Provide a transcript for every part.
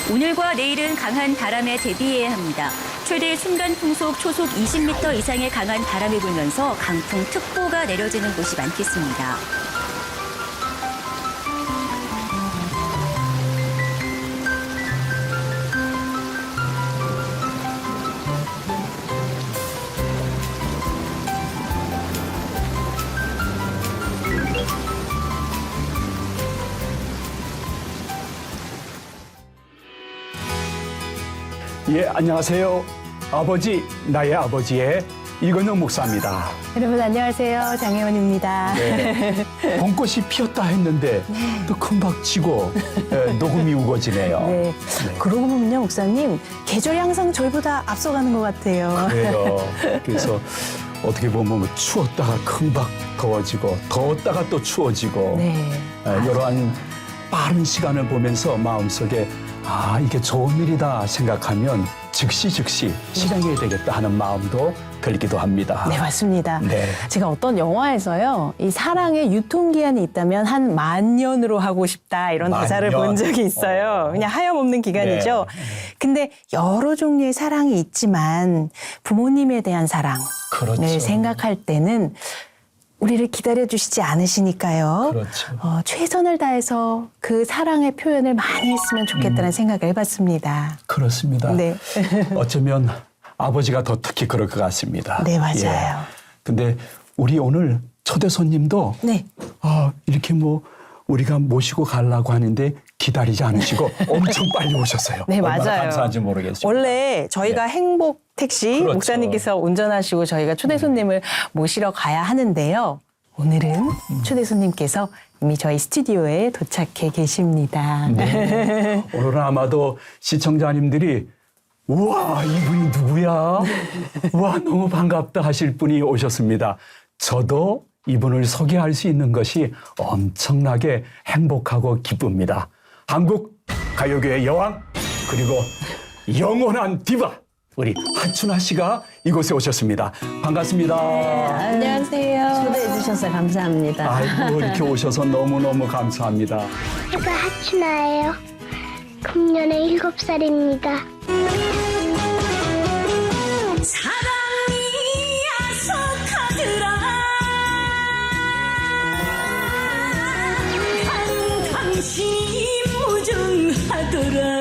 오늘과 내일은 강한 바람에 대비해야 합니다. 최대 순간풍속 초속 20m 이상의 강한 바람이 불면서 강풍특보가 내려지는 곳이 많겠습니다. 예, 안녕하세요. 아버지, 나의 아버지의 이건영 목사입니다. 여러분 안녕하세요. 장혜원입니다. 네, 봄꽃이 피었다 했는데 또 금방 지고 녹음이 우거지네요. 네. 그러고 보면요, 목사님, 계절이 항상 저희보다 앞서가는 것 같아요. 그래요. 그래서 어떻게 보면 추웠다가 금방 더워지고 더웠다가 또 추워지고 네. 이러한 빠른 시간을 보면서 마음속에 이게 좋은 일이다 생각하면 즉시 실행해야 되겠다 하는 마음도 들기도 합니다. 네, 맞습니다. 네. 제가 어떤 영화에서요, 이 사랑의 유통기한이 있다면 한 10,000년으로 하고 싶다, 이런 대사를 본 적이 있어요. 그냥 하염없는 기간이죠. 네. 근데 여러 종류의 사랑이 있지만 부모님에 대한 사랑, 그렇죠. 네, 생각할 때는 우리를 기다려주시지 않으시니까요. 그렇죠. 최선을 다해서 그 사랑의 표현을 많이 했으면 좋겠다는 생각을 해봤습니다. 그렇습니다. 네. 어쩌면 아버지가 더 특히 그럴 것 같습니다. 네, 맞아요. 근데 우리 오늘 초대 손님도 네. 이렇게 우리가 모시고 가려고 하는데 기다리지 않으시고 엄청 빨리 오셨어요. 네, 얼마나 맞아요. 감사한지 모르겠습니다. 원래 저희가 행복 택시 그렇죠. 목사님께서 운전하시고 저희가 초대 손님을 모시러 가야 하는데요. 오늘은 초대 손님께서 이미 저희 스튜디오에 도착해 계십니다. 네. 오늘은 아마도 시청자님들이 우와, 이분이 누구야? 우와, 너무 반갑다 하실 분이 오셨습니다. 저도 이분을 소개할 수 있는 것이 엄청나게 행복하고 기쁩니다. 한국 가요계의 여왕, 그리고 영원한 디바, 우리 하춘아 씨가 이곳에 오셨습니다. 반갑습니다. 안녕하세요. 초대해 주셔서 감사합니다. 아이고, 이렇게 오셔서 너무너무 감사합니다. 제가 하춘아예요. 금년에 7살입니다. 사랑이 야속하더라. 당신이 무정하더라.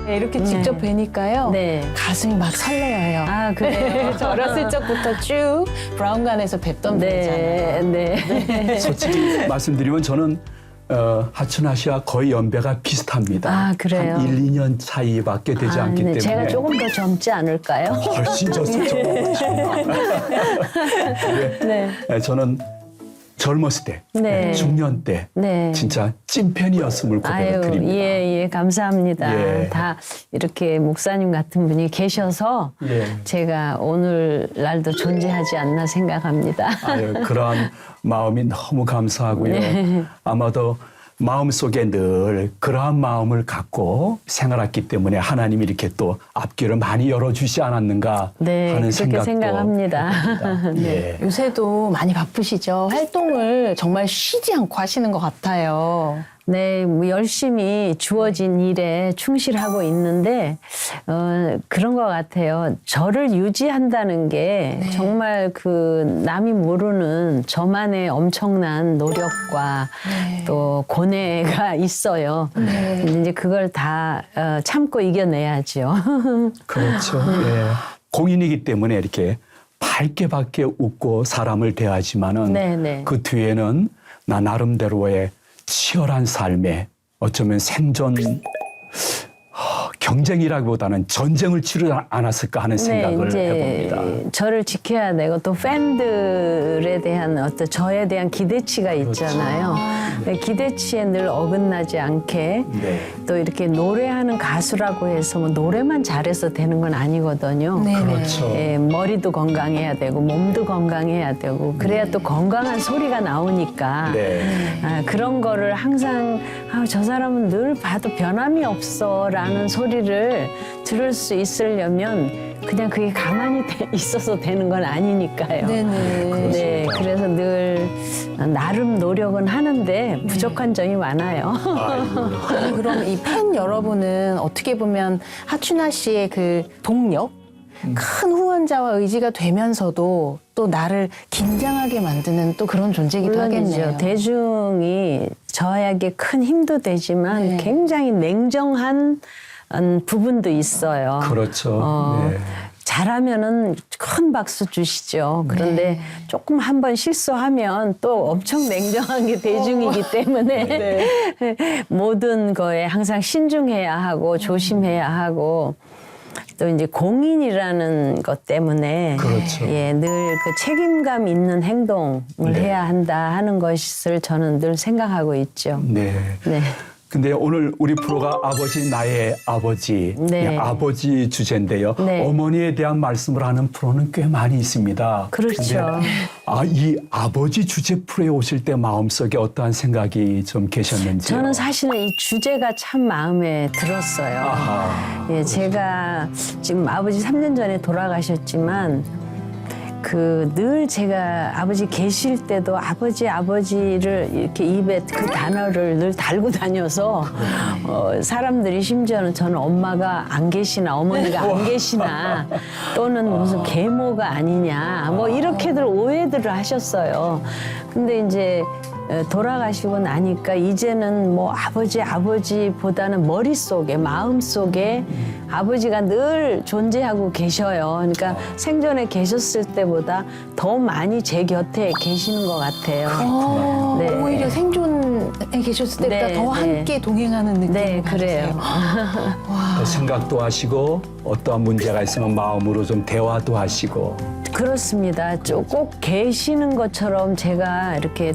네, 이렇게 직접 뵈니까요. 네. 가슴이 막 설레어요. 아, 그래요? 저 어렸을 적부터 쭉 브라운관에서 뵙던 분이잖아요. 네. 솔직히 말씀드리면 저는 하춘아 씨와 거의 연배가 비슷합니다. 아, 그래요? 한 1, 2년 차이밖에 되지 않기 때문에. 제가 조금 더 젊지 않을까요? 훨씬 젊으십니다. 네. 저는 젊었을 때, 네. 중년 때 네. 진짜 찐팬이었음을 고백을 드립니다. 예, 감사합니다. 예. 다 이렇게 목사님 같은 분이 계셔서 예. 제가 오늘날도 존재하지 않나 생각합니다. 그러한 마음이 너무 감사하고요. 네. 아마도 마음속에 늘 그러한 마음을 갖고 생활했기 때문에 하나님이 이렇게 또 앞길을 많이 열어주지 않았는가 네, 하는 그렇게 생각도 생각합니다. 해봅니다. 예. 요새도 많이 바쁘시죠? 활동을 정말 쉬지 않고 하시는 것 같아요. 네, 열심히 주어진 일에 충실하고 있는데 그런 것 같아요. 저를 유지한다는 게 정말 그 남이 모르는 저만의 엄청난 노력과 또 고뇌가 있어요. 근데 이제 그걸 다 참고 이겨내야죠. 그렇죠. 예. 공인이기 때문에 이렇게 밝게밖에 웃고 사람을 대하지만은 네. 그 뒤에는 나 나름대로의 치열한 삶에 어쩌면 생존 경쟁이라기보다는 전쟁을 치르지 않았을까 하는 생각을 해봅니다. 저를 지켜야 되고 또 팬들에 대한 어떤 저에 대한 기대치가 있잖아요. 기대치에 늘 어긋나지 않게 네. 또 이렇게 노래하는 가수라고 해서 뭐 노래만 잘해서 되는 건 아니거든요. 그렇죠. 예, 머리도 건강해야 되고 몸도 건강해야 되고 그래야 또 건강한 소리가 나오니까 네. 그런 거를 항상 저 사람은 늘 봐도 변함이 없어라는 소리를 들을 수 있으려면 그냥 그게 가만히 있어서 되는 건 아니니까요. 네네. 네, 그래서 늘 나름 노력은 하는데 부족한 점이 많아요. 그럼 이 팬 여러분은 어떻게 보면 하춘아 씨의 그 동력, 큰 후원자와 의지가 되면서도 또 나를 긴장하게 만드는 또 그런 존재이기도 하겠네요. 대중이 저에게 큰 힘도 되지만 네. 굉장히 냉정한 부분도 있어요. 그렇죠. 네. 잘하면은 큰 박수 주시죠. 그런데 네. 조금 한번 실수하면 또 엄청 냉정한 게 대중이기 때문에 모든 거에 항상 신중해야 하고 조심해야 하고 또 이제 공인이라는 것 때문에 그렇죠. 예, 늘 그 책임감 있는 행동을 네. 해야 한다 하는 것을 저는 늘 생각하고 있죠. 네. 네. 근데 오늘 우리 프로가 아버지 나의 아버지, 네. 아버지 주제인데요. 네. 어머니에 대한 말씀을 하는 프로는 꽤 많이 있습니다. 그렇죠. 근데 이 아버지 주제 프로에 오실 때 마음속에 어떠한 생각이 좀 계셨는지요? 저는 사실은 이 주제가 참 마음에 들었어요. 아하. 예, 제가 지금 아버지 3년 전에 돌아가셨지만 늘 제가 아버지 계실 때도 아버지를 이렇게 입에 그 단어를 늘 달고 다녀서 사람들이 심지어는 저는 엄마가 안 계시나 어머니가 안 계시나 또는 무슨 계모가 아니냐 뭐 이렇게들 오해들을 하셨어요. 근데 이제 돌아가시고 나니까 이제는 뭐 아버지보다는 머릿속에 마음속에 아버지가 늘 존재하고 계셔요. 그러니까 생전에 계셨을 때보다 더 많이 제 곁에 계시는 것 같아요. 네. 오히려 생존에 계셨을 때보다 네, 더 네. 함께 동행하는 느낌이 네, 그래요. 생각도 하시고 어떠한 문제가 있으면 마음으로 좀 대화도 하시고. 그렇습니다. 꼭 계시는 것처럼 제가 이렇게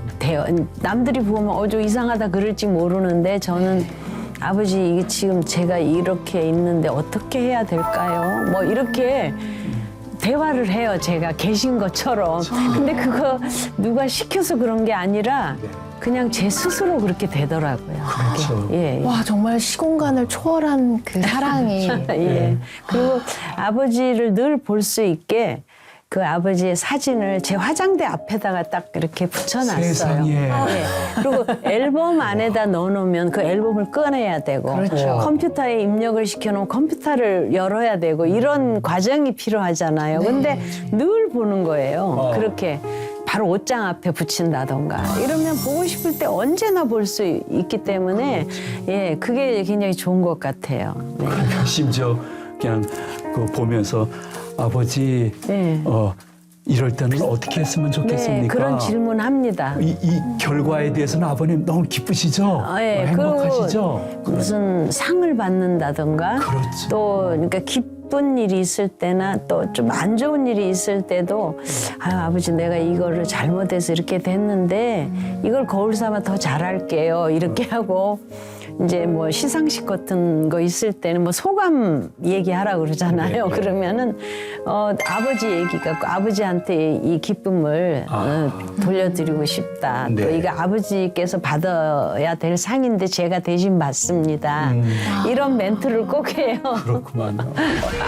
남들이 보면 좀 이상하다 그럴지 모르는데 저는 아버지 이게 지금 제가 이렇게 있는데 어떻게 해야 될까요? 뭐 이렇게 대화를 해요. 제가 계신 것처럼. 근데 그거 누가 시켜서 그런 게 아니라 그냥 제 스스로 그렇게 되더라고요. 그렇죠. 예. 와, 정말 시공간을 초월한 그 사랑이. 예. 그리고 아버지를 늘 볼 수 있게 그 아버지의 사진을 제 화장대 앞에다가 딱 이렇게 붙여놨어요. 세상에. 예. 그리고 앨범 안에다 넣어놓으면 그 앨범을 꺼내야 되고 그렇죠. 컴퓨터에 입력을 시켜놓으면 컴퓨터를 열어야 되고 이런 과정이 필요하잖아요. 근데 늘 보는 거예요. 그렇게. 바로 옷장 앞에 붙인다던가 이러면 보고 싶을 때 언제나 볼 수 있기 때문에 예, 그게 굉장히 좋은 것 같아요. 네. 심지어 그냥 그 보면서 아버지 네. 이럴 때는 어떻게 했으면 좋겠습니까? 네, 그런 질문합니다. 이 결과에 대해서는 아버님 너무 기쁘시죠? 예, 행복하시죠? 그리고 무슨 상을 받는다던가 그렇죠. 또 그러니까 기쁜 일이 있을 때나 또 좀 안 좋은 일이 있을 때도 아버지 내가 이거를 잘못해서 이렇게 됐는데 이걸 거울 삼아 더 잘할게요 이렇게 하고 이제 뭐 시상식 같은 거 있을 때는 뭐 소감 얘기하라고 그러잖아요. 네. 그러면은 아버지 얘기가 아버지한테 이 기쁨을 돌려드리고 싶다. 네. 또 이거 아버지께서 받아야 될 상인데 제가 대신 받습니다. 이런 멘트를 꼭 해요. 그렇구만요.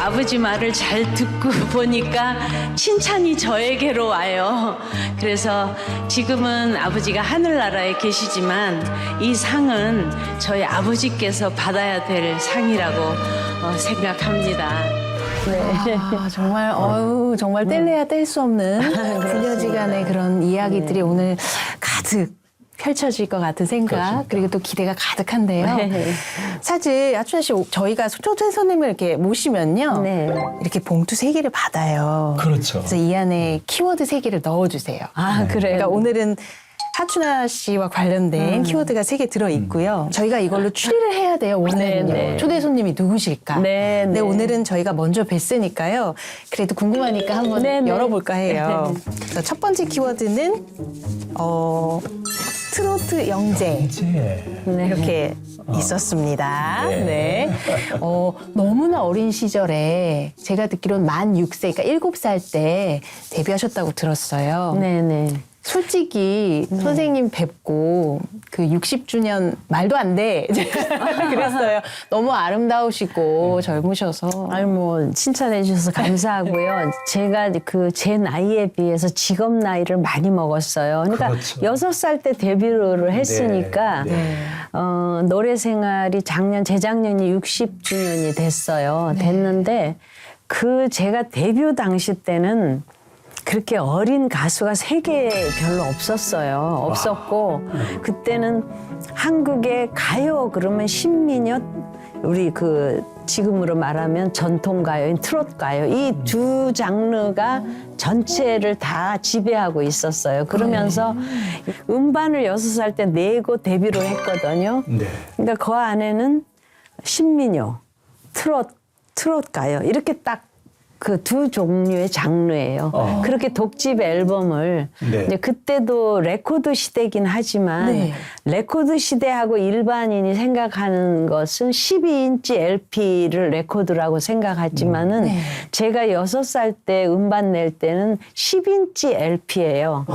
아버지 말을 잘 듣고 보니까 칭찬이 저에게로 와요. 그래서 지금은 아버지가 하늘나라에 계시지만 이 상은 저희 아버지께서 받아야 될 상이라고 생각합니다. 아, 정말 정말 뗄래야 뗄 수 없는 부녀지간의 그런 이야기들이 오늘 가득 펼쳐질 것 같은 생각 그리고 또 기대가 가득한데요. 네. 사실 하춘아 씨 저희가 초대 손님을 이렇게 모시면요, 네. 이렇게 봉투 3개를 받아요. 그렇죠. 그래서 이 안에 키워드 3개를 넣어주세요. 아 그래요. 그러니까 오늘은 하춘아 씨와 관련된 키워드가 3개 들어 있고요. 저희가 이걸로 추리를 해야 돼요. 오늘은요. 네, 네. 초대 손님이 누구실까? 네, 근데 네. 오늘은 저희가 먼저 뵀으니까요. 그래도 궁금하니까 한번 네, 네. 열어볼까 해요. 그래서 첫 번째 키워드는 트로트 영재. 이제 이렇게 있었습니다. 네. 너무나 어린 시절에 제가 듣기로는 만 6세, 그러니까 7살 때 데뷔하셨다고 들었어요. 네네. 솔직히 선생님 뵙고 그 60주년 말도 안 돼. 그랬어요. 너무 아름다우시고 젊으셔서. 아니 뭐 칭찬해 주셔서 감사하고요. 제가 그 제 나이에 비해서 직업 나이를 많이 먹었어요. 그러니까 그렇죠. 6살 때 데뷔를 했으니까 네. 노래 생활이 재작년이 60주년이 됐어요. 됐는데 그 제가 데뷔 당시 때는 그렇게 어린 가수가 세계에 별로 없었어요. 없었고 그때는 한국의 가요 그러면 신민요 우리 그 지금으로 말하면 전통가요인 트롯가요 이 두 장르가 전체를 다 지배하고 있었어요. 그러면서 음반을 6살 때 내고 데뷔를 했거든요. 네. 그러니까 그 안에는 신민요, 트롯가요 이렇게 딱 그 두 종류의 장르예요. 그렇게 독집 앨범을 네. 이제 그때도 레코드 시대긴 하지만 네. 레코드 시대하고 일반인이 생각하는 것은 12인치 LP를 레코드라고 생각하지만은 제가 6살 때 음반 낼 때는 10인치 LP예요.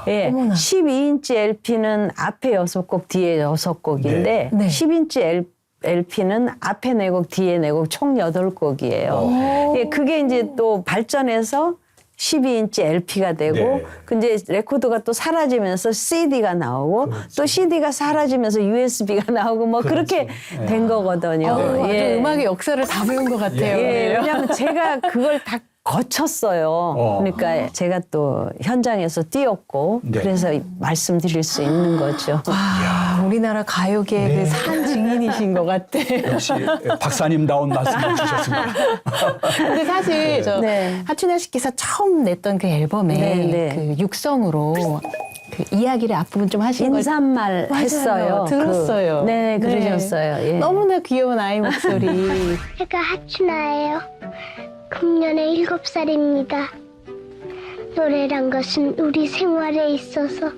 예, 12인치 LP는 앞에 6곡 뒤에 6곡인데 네. 10인치 LP는 앞에 4곡, 뒤에 4곡, 총 8곡이에요. 예, 그게 이제 또 발전해서 12인치 LP가 되고, 네. 근데 레코드가 또 사라지면서 CD가 나오고, 또 CD가 사라지면서 USB가 나오고, 뭐 그렇게 된 거거든요. 아주 예. 음악의 역사를 다 배운 것 같아요. 예, 왜냐하면 제가 그걸 다 거쳤어요. 그러니까 제가 또 현장에서 뛰었고, 네. 그래서 말씀드릴 수 있는 거죠. 아, 우리나라 가요계의 그 산 증인이신 것 같아. 역시 박사님다운 말씀을 주셨습니다. 근데 사실 저 네. 하춘아 씨께서 처음 냈던 그 앨범에 네, 네. 그 육성으로 그 이야기를 앞부분 좀 하신 거 인사말 맞아요. 했어요. 들었어요. 네, 그러셨어요. 예. 너무나 귀여운 아이 목소리. 제가 하춘아예요. 금년에 7살입니다. 노래란 것은 우리 생활에 있어서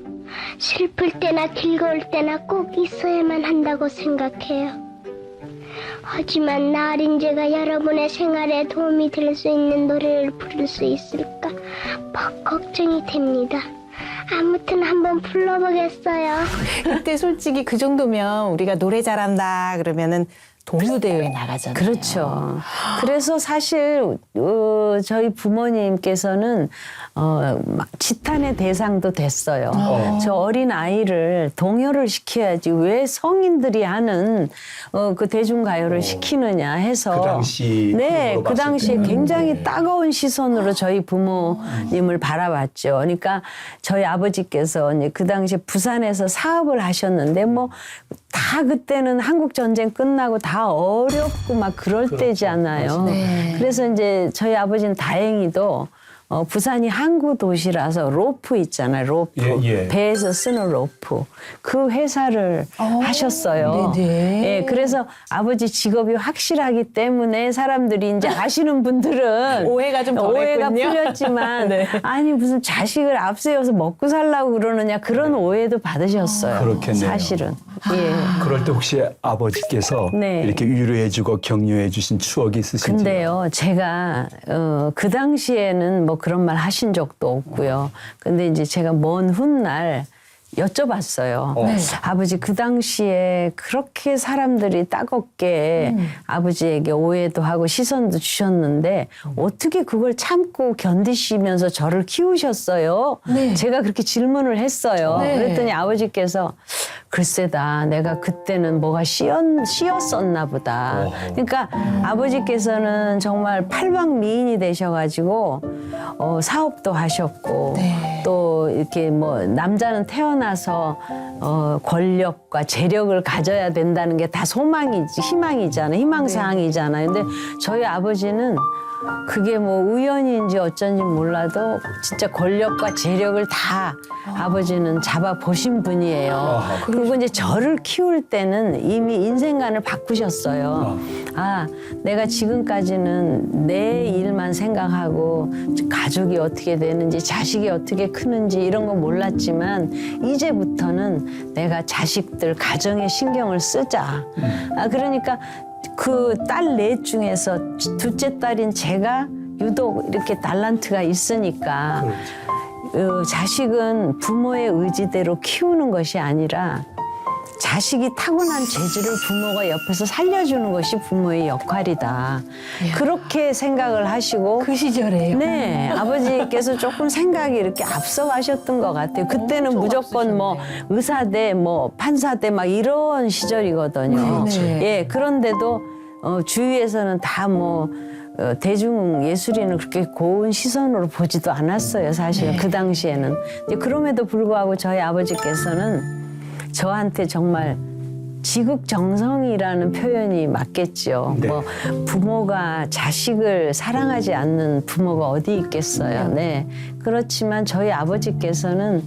슬플 때나 즐거울 때나 꼭 있어야만 한다고 생각해요. 하지만 나으린 제가 여러분의 생활에 도움이 될 수 있는 노래를 부를 수 있을까 퍽 걱정이 됩니다. 아무튼 한번 불러보겠어요. 그때 솔직히 그 정도면 우리가 노래 잘한다 그러면은 동요대회에 나가잖아요. 그렇죠. 그래서 사실 저희 부모님께서는 막 지탄의 대상도 됐어요. 저 어린 아이를 동요를 시켜야지 왜 성인들이 하는 그 대중가요를 시키느냐 해서 그 당시 네, 그걸로 그 봤을 당시에 때는. 굉장히 네. 따가운 시선으로 저희 부모님을 바라봤죠. 그러니까 저희 아버지께서 이제 그 당시에 부산에서 사업을 하셨는데 뭐 다 그때는 한국 전쟁 끝나고 다 어렵고 막 그럴 때잖아요. 네. 그래서 이제 저희 아버지는 다행히도 부산이 항구 도시라서 로프 있잖아요. 로프. 예, 예. 배에서 쓰는 로프. 그 회사를 하셨어요. 네네. 예, 그래서 아버지 직업이 확실하기 때문에 사람들이 이제 아시는 분들은 오해가 좀 오해가 덜했군요. 풀렸지만 네. 아니 무슨 자식을 앞세워서 먹고 살라고 그러느냐 그런 오해도 받으셨어요. 그렇겠네요. 사실은. 예. 그럴 때 혹시 아버지께서 네. 이렇게 위로해주고 격려해주신 추억이 있으신지요? 근데요, 제가 그 당시에는 뭐 그런 말 하신 적도 없고요. 근데 이제 제가 먼 훗날 여쭤봤어요. 아버지 그 당시에 그렇게 사람들이 따갑게 아버지에게 오해도 하고 시선도 주셨는데 어떻게 그걸 참고 견디시면서 저를 키우셨어요? 네. 제가 그렇게 질문을 했어요. 네. 그랬더니 아버지께서 글쎄다 내가 그때는 뭐가 씌었었나 보다. 그러니까 아버지께서는 정말 팔방미인이 되셔가지고 사업도 하셨고 네. 또 이렇게 뭐 남자는 태어나서 권력과 재력을 가져야 된다는 게 다 소망이지 희망이잖아요. 희망사항이잖아요. 근데 저희 아버지는 그게 뭐 우연인지 어쩐지 몰라도 진짜 권력과 재력을 다 아버지는 잡아 보신 분이에요. 그리고 이제 저를 키울 때는 이미 인생관을 바꾸셨어요. 아, 내가 지금까지는 내 일만 생각하고 가족이 어떻게 되는지 자식이 어떻게 크는지 이런 거 몰랐지만 이제부터는 내가 자식들 가정에 신경을 쓰자. 아, 그러니까 그 딸 넷 중에서 둘째 딸인 제가 유독 이렇게 달란트가 있으니까 자식은 부모의 의지대로 키우는 것이 아니라 자식이 타고난 재주를 부모가 옆에서 살려주는 것이 부모의 역할이다. 그렇게 생각을 하시고 그 시절에요. 네, 아버지께서 조금 생각이 이렇게 앞서가셨던 것 같아요. 그때는 무조건 뭐 의사대, 뭐 판사대 막 이런 시절이거든요. 네. 예, 그런데도 주위에서는 다 뭐 대중 예술인을 그렇게 고운 시선으로 보지도 않았어요. 사실은 그 당시에는. 이제 그럼에도 불구하고 저희 아버지께서는 저한테 정말 지극정성이라는 표현이 맞겠죠. 네. 뭐 부모가 자식을 사랑하지 않는 부모가 어디 있겠어요. 네. 그렇지만 저희 아버지께서는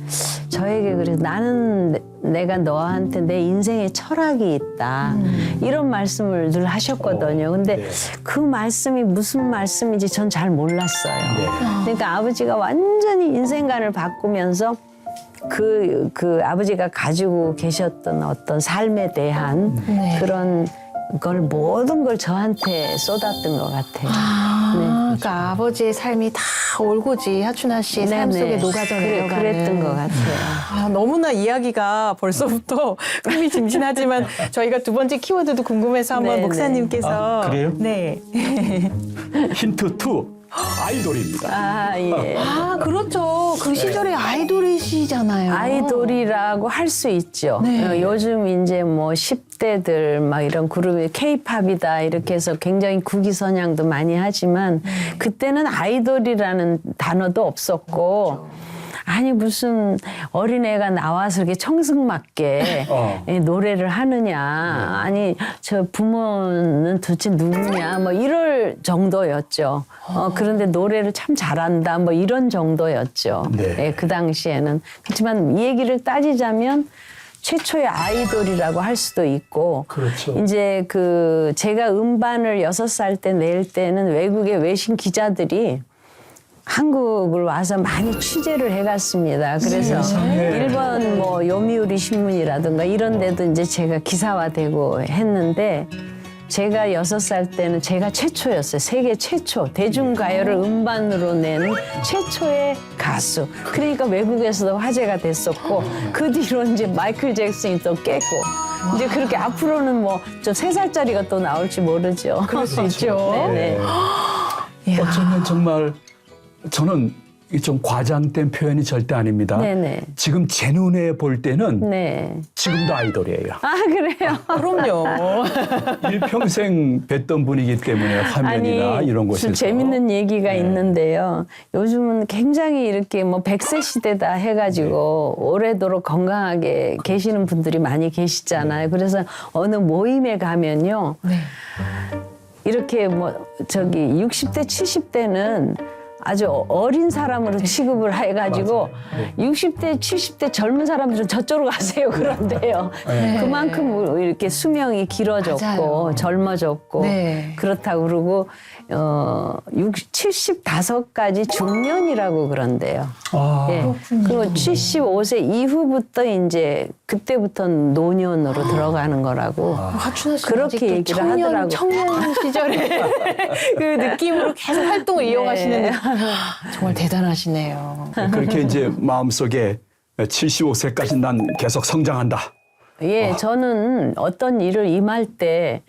저에게 그래서 나는 내가 너한테 내 인생의 철학이 있다. 이런 말씀을 늘 하셨거든요. 근데 네. 그 말씀이 무슨 말씀인지 전 잘 몰랐어요. 네. 그러니까 아버지가 완전히 인생관을 바꾸면서 그 아버지가 가지고 계셨던 어떤 삶에 대한 네. 그런 걸 모든 걸 저한테 쏟았던 것 같아요. 그러니까 아버지의 삶이 다 올고지 하춘아 씨의 삶 속에 녹아져 내려가는. 그랬던 것 같아요. 아, 너무나 이야기가 벌써부터 흥미진진하지만 저희가 두 번째 키워드도 궁금해서 한번 네, 목사님께서 아, 그래요? 네. 힌트 2. 아이돌입니다. 아, 예. 아, 그렇죠. 그 시절에 아이돌이시잖아요. 아이돌이라고 할 수 있죠. 네. 요즘 이제 뭐 10대들 막 이런 그룹이 K-팝이다 이렇게 해서 굉장히 국위선양도 많이 하지만 그때는 아이돌이라는 단어도 없었고 아니 무슨 어린애가 나와서 이렇게 청승맞게 노래를 하느냐 아니 저 부모는 도대체 누구냐 뭐 이럴 정도였죠. 그런데 노래를 참 잘한다 뭐 이런 정도였죠. 네. 예, 그 당시에는. 그렇지만 이 얘기를 따지자면 최초의 아이돌이라고 할 수도 있고 그렇죠. 이제 그 제가 음반을 6살 때 낼 때는 외국의 외신 기자들이 한국을 와서 많이 취재를 해갔습니다. 그래서 일본 뭐 요미우리 신문이라든가 이런 데도 이제 제가 기사화되고 했는데 제가 6살 때는 제가 최초였어요. 세계 최초. 대중가요를 음반으로 낸 최초의 가수. 그러니까 외국에서도 화제가 됐었고 그 뒤로 이제 마이클 잭슨이 또 깼고 이제 그렇게 앞으로는 뭐 저 3살짜리가 또 나올지 모르죠. 그럴 수 있죠. 네네. 어쩌면 정말 저는 좀 과장된 표현이 절대 아닙니다. 네네. 지금 제 눈에 볼 때는 네. 지금도 아이돌이에요. 아, 그래요? 그럼요. 일평생 뵀던 분이기 때문에 화면이나 아니, 이런 곳에서. 재밌는 얘기가 네. 있는데요. 요즘은 굉장히 이렇게 뭐 100세 시대다 해가지고 오래도록 건강하게 계시는 분들이 많이 계시잖아요. 그래서 어느 모임에 가면요. 네. 이렇게 뭐 저기 60대, 70대는 아주 어린 사람으로 취급을 해가지고 60대, 70대 젊은 사람들은 저쪽으로 가세요 그런데요. 그만큼 이렇게 수명이 길어졌고 맞아요. 젊어졌고 네. 그렇다고 그러고 75까지 중년이라고 그런데요. 아, 예. 그리고 75세 이후부터 이제 그때부터는 노년으로 들어가는 거라고. 하춘아 씨 그렇게 얘기를 하더라고요. 청년 시절에 그 느낌으로 계속 활동을 이어가시는데 정말 대단하시네요. 그렇게 이제 마음속에 75세까지 난 계속 성장한다. 예, 저는 어떤 일을 임할 때,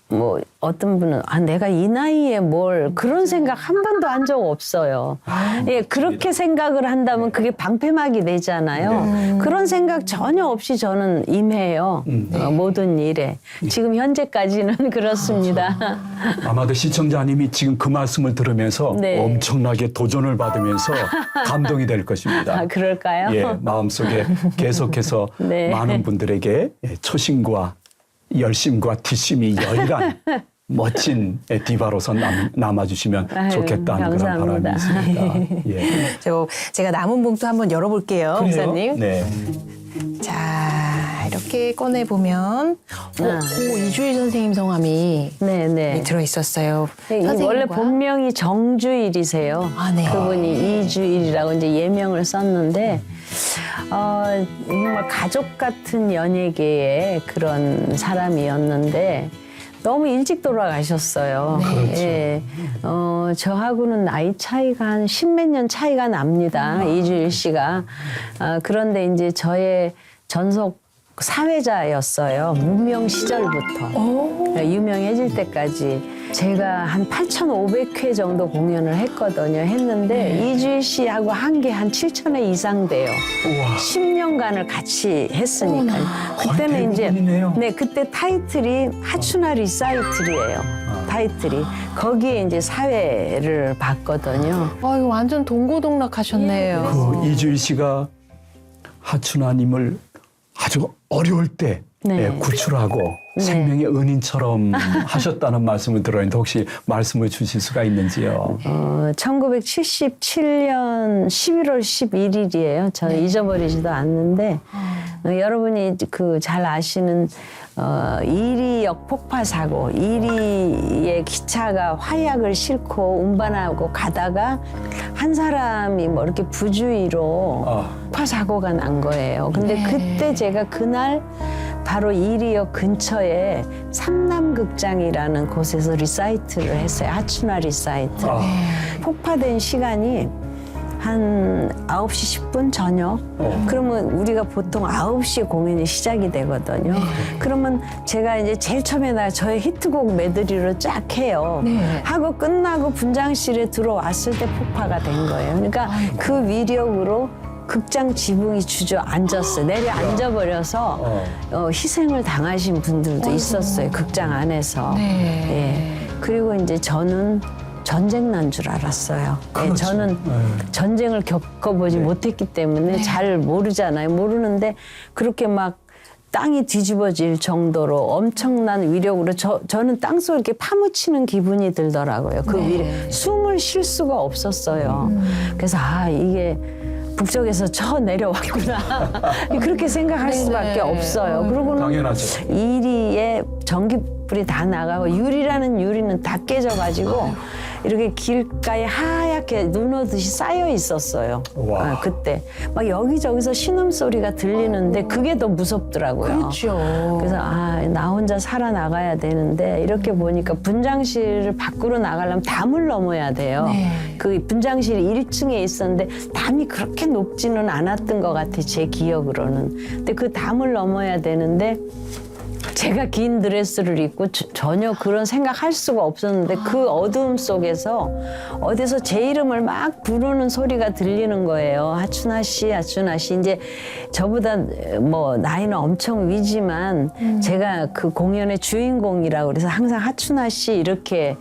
뭐, 어떤 분은, 내가 이 나이에 뭘, 그런 생각 한 번도 한 적 없어요. 예, 그렇게 생각을 한다면 그게 방패막이 되잖아요. 그런 생각 전혀 없이 저는 임해요. 모든 일에. 지금 현재까지는 그렇습니다. 아마도 시청자님이 지금 그 말씀을 들으면서 네. 엄청나게 도전을 받으면서 감동이 될 것입니다. 아, 그럴까요? 예, 마음속에 계속해서 네. 많은 분들에게 초심과 열심과 뒷심이 여일한 멋진 디바로서 남아주시면 아유, 좋겠다는 그런 바람이 감사합니다. 있습니다. 예. 제가 남은 봉투 한번 열어볼게요, 그래요? 목사님. 네. 자, 이렇게 꺼내보면 이주일 선생님 성함이 네네. 들어있었어요. 원래 본명이 정주일이세요. 아, 네. 그분이 이주일이라고 이제 예명을 썼는데, 정말 가족 같은 연예계의 그런 사람이었는데, 너무 일찍 돌아가셨어요. 예. 저하고는 나이 차이가 한 10몇 년 차이가 납니다. 이주일 씨가. 그런데 이제 저의 전속 사회자였어요. 무명 시절부터. 유명해질 때까지. 제가 한 8,500회 정도 공연을 했거든요. 했는데 이주일 씨하고 한 게 한 7,000회 이상 돼요. 10년간을 같이 했으니까. 그때는 이제 대부분이네요. 네, 그때 타이틀이 하춘아 리사이틀이에요. 타이틀이. 거기에 이제 사회를 봤거든요. 아, 이거 완전 동고동락하셨네요. 그 이주일 씨가 하춘아님을 아주 어려울 때 네. 구출하고 생명의 은인처럼 하셨다는 말씀을 들었는데 혹시 말씀을 주실 수가 있는지요? 1977년 11월 11일이에요. 저는 잊어버리지도 않는데 여러분이 그 잘 아시는 이리역 폭파 사고, 이리의 기차가 화약을 싣고 운반하고 가다가 한 사람이 뭐 이렇게 부주의로 폭파 사고가 난 거예요. 근데 그때 제가 그날 바로 이리역 근처에 삼남극장이라는 곳에서 리사이트를 했어요. 하춘아 리사이트. 폭파된 시간이 한 9시 10분 저녁. 그러면 우리가 보통 9시에 공연이 시작이 되거든요. 그러면 제가 이제 제일 처음에 저의 히트곡 메들리로 쫙 해요. 하고 끝나고 분장실에 들어왔을 때 폭파가 된 거예요. 그러니까 그 위력으로 극장 지붕이 주저앉았어요. 내려앉아버려서 희생을 당하신 분들도 있었어요. 극장 안에서. 예. 그리고 이제 저는 전쟁 난 줄 알았어요. 예, 저는 전쟁을 겪어보지 못했기 때문에 잘 모르잖아요. 모르는데 그렇게 막 땅이 뒤집어질 정도로 엄청난 위력으로 저는 땅속을 이렇게 파묻히는 기분이 들더라고요. 그 위력, 숨을 쉴 수가 없었어요. 그래서 이게 북쪽에서 저 내려왔구나. 그렇게 생각할 수밖에 없어요. 그러고는 당연하죠. 이리에 전기불이 다 나가고 유리는 다 깨져가지고 이렇게 길가에 하얗게 눈 오듯이 쌓여 있었어요. 와. 그때 막 여기저기서 신음소리가 들리는데 그게 더 무섭더라고요. 그렇죠. 그래서 나 혼자 살아나가야 되는데 이렇게 보니까 분장실 밖으로 나가려면 담을 넘어야 돼요. 그 분장실이 1층에 있었는데 담이 그렇게 높지는 않았던 것 같아요. 제 기억으로는. 근데 그 담을 넘어야 되는데 제가 긴 드레스를 입고 전혀 그런 생각할 수가 없었는데 그 어두움 속에서 어디서 제 이름을 막 부르는 소리가 들리는 거예요. 하춘아 씨, 하춘아 씨. 이제 저보다 뭐 나이는 엄청 위지만 제가 그 공연의 주인공이라고 그래서 항상 하춘아 씨 이렇게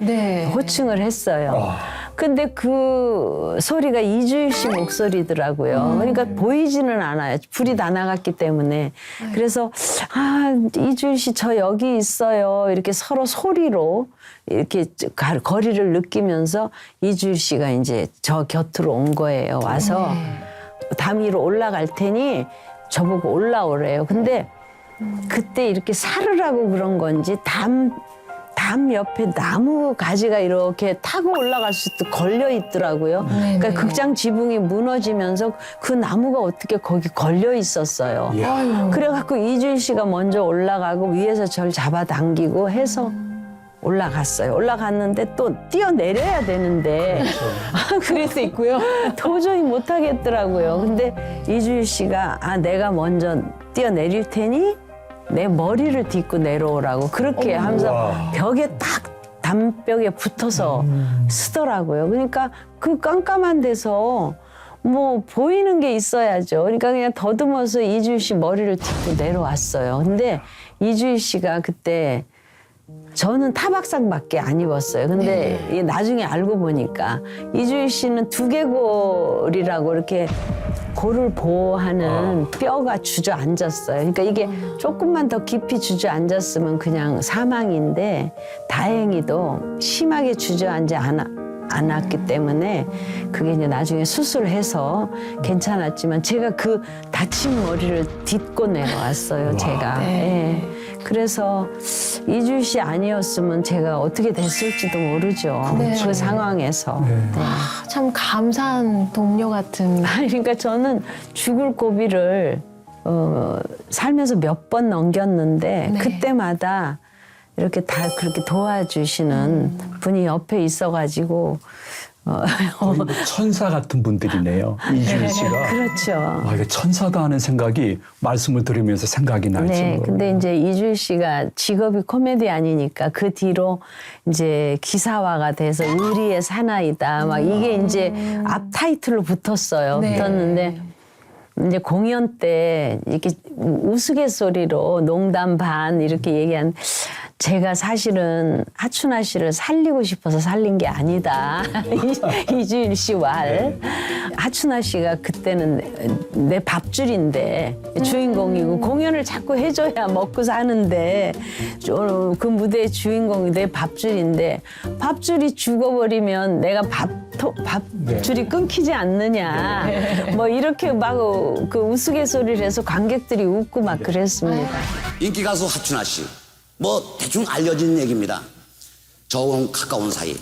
호칭을 했어요. 근데 그 소리가 이주일 씨 목소리더라고요. 그러니까 보이지는 않아요. 불이 다 나갔기 때문에. 그래서 이주일 씨 저 여기 있어요. 이렇게 서로 소리로 이렇게 거리를 느끼면서 이주일 씨가 이제 저 곁으로 온 거예요. 와서 담 위로 올라갈 테니 저보고 올라오래요. 근데 그때 이렇게 사르라고 그런 건지 담 옆에 나무 가지가 이렇게 타고 올라갈 수도 걸려 있더라고요. 그러니까 극장 지붕이 무너지면서 그 나무가 어떻게 거기 걸려 있었어요. 그래갖고 이주일 씨가 먼저 올라가고 위에서 저를 잡아당기고 해서 올라갔어요. 올라갔는데 또 뛰어내려야 되는데 그래서 있고요. 도저히 못 하겠더라고요. 근데 이주일 씨가 내가 먼저 뛰어내릴 테니 내 머리를 딛고 내려오라고 그렇게 하면서 벽에 딱 담벽에 붙어서 쓰더라고요. 그러니까 그 깜깜한 데서 뭐 보이는 게 있어야죠. 그러니까 그냥 더듬어서 이주일 씨 머리를 딛고 내려왔어요. 근데 이주일 씨가 그때 저는 타박상밖에 안 입었어요. 근데 이게 나중에 알고 보니까 이주일 씨는 두개골이라고 이렇게 골을 보호하는 뼈가 주저앉았어요. 그러니까 이게 조금만 더 깊이 주저앉았으면 그냥 사망인데 다행히도 심하게 주저앉지 않았기 때문에 그게 이제 나중에 수술해서 괜찮았지만 제가 그 다친 머리를 딛고 내려왔어요. 제가. 예. 그래서 이주일 씨 아니었으면 제가 어떻게 됐을지도 모르죠. 그 상황에서. 참 감사한 동료 같은. 그러니까 저는 죽을 고비를 살면서 몇 번 넘겼는데 그때마다 이렇게 다 그렇게 도와주시는 분이 옆에 있어가지고 거의 뭐 천사 같은 분들이네요. 이주일 씨가. 그렇죠. 아, 이게 천사다 하는 생각이 말씀을 들으면서 생각이 날 네, 정도로. 근데 이제 이주일 씨가 직업이 코미디언이니까 그 뒤로 이제 기사화가 돼서 의리의 사나이다. 막 이게 이제 앞 타이틀로 붙었어요. 네. 붙었는데 이제 공연 때 이렇게 우스갯소리로 농담 반 이렇게 얘기한 제가 사실은 하춘아 씨를 살리고 싶어서 살린 게 아니다. 이주일 씨 왈. 하춘아 씨가 그때는 내 밥줄인데 주인공이고 공연을 자꾸 해줘야 먹고 사는데 그 무대의 주인공이 내 밥줄인데 밥줄이 죽어버리면 내가 밥줄이 끊기지 않느냐. 뭐 이렇게 막 그 우스갯소리를 해서 관객들이 웃고 막 그랬습니다. 인기 가수 하춘아 씨. 뭐 대충 알려진 얘기입니다. 저하고는 가까운 사이.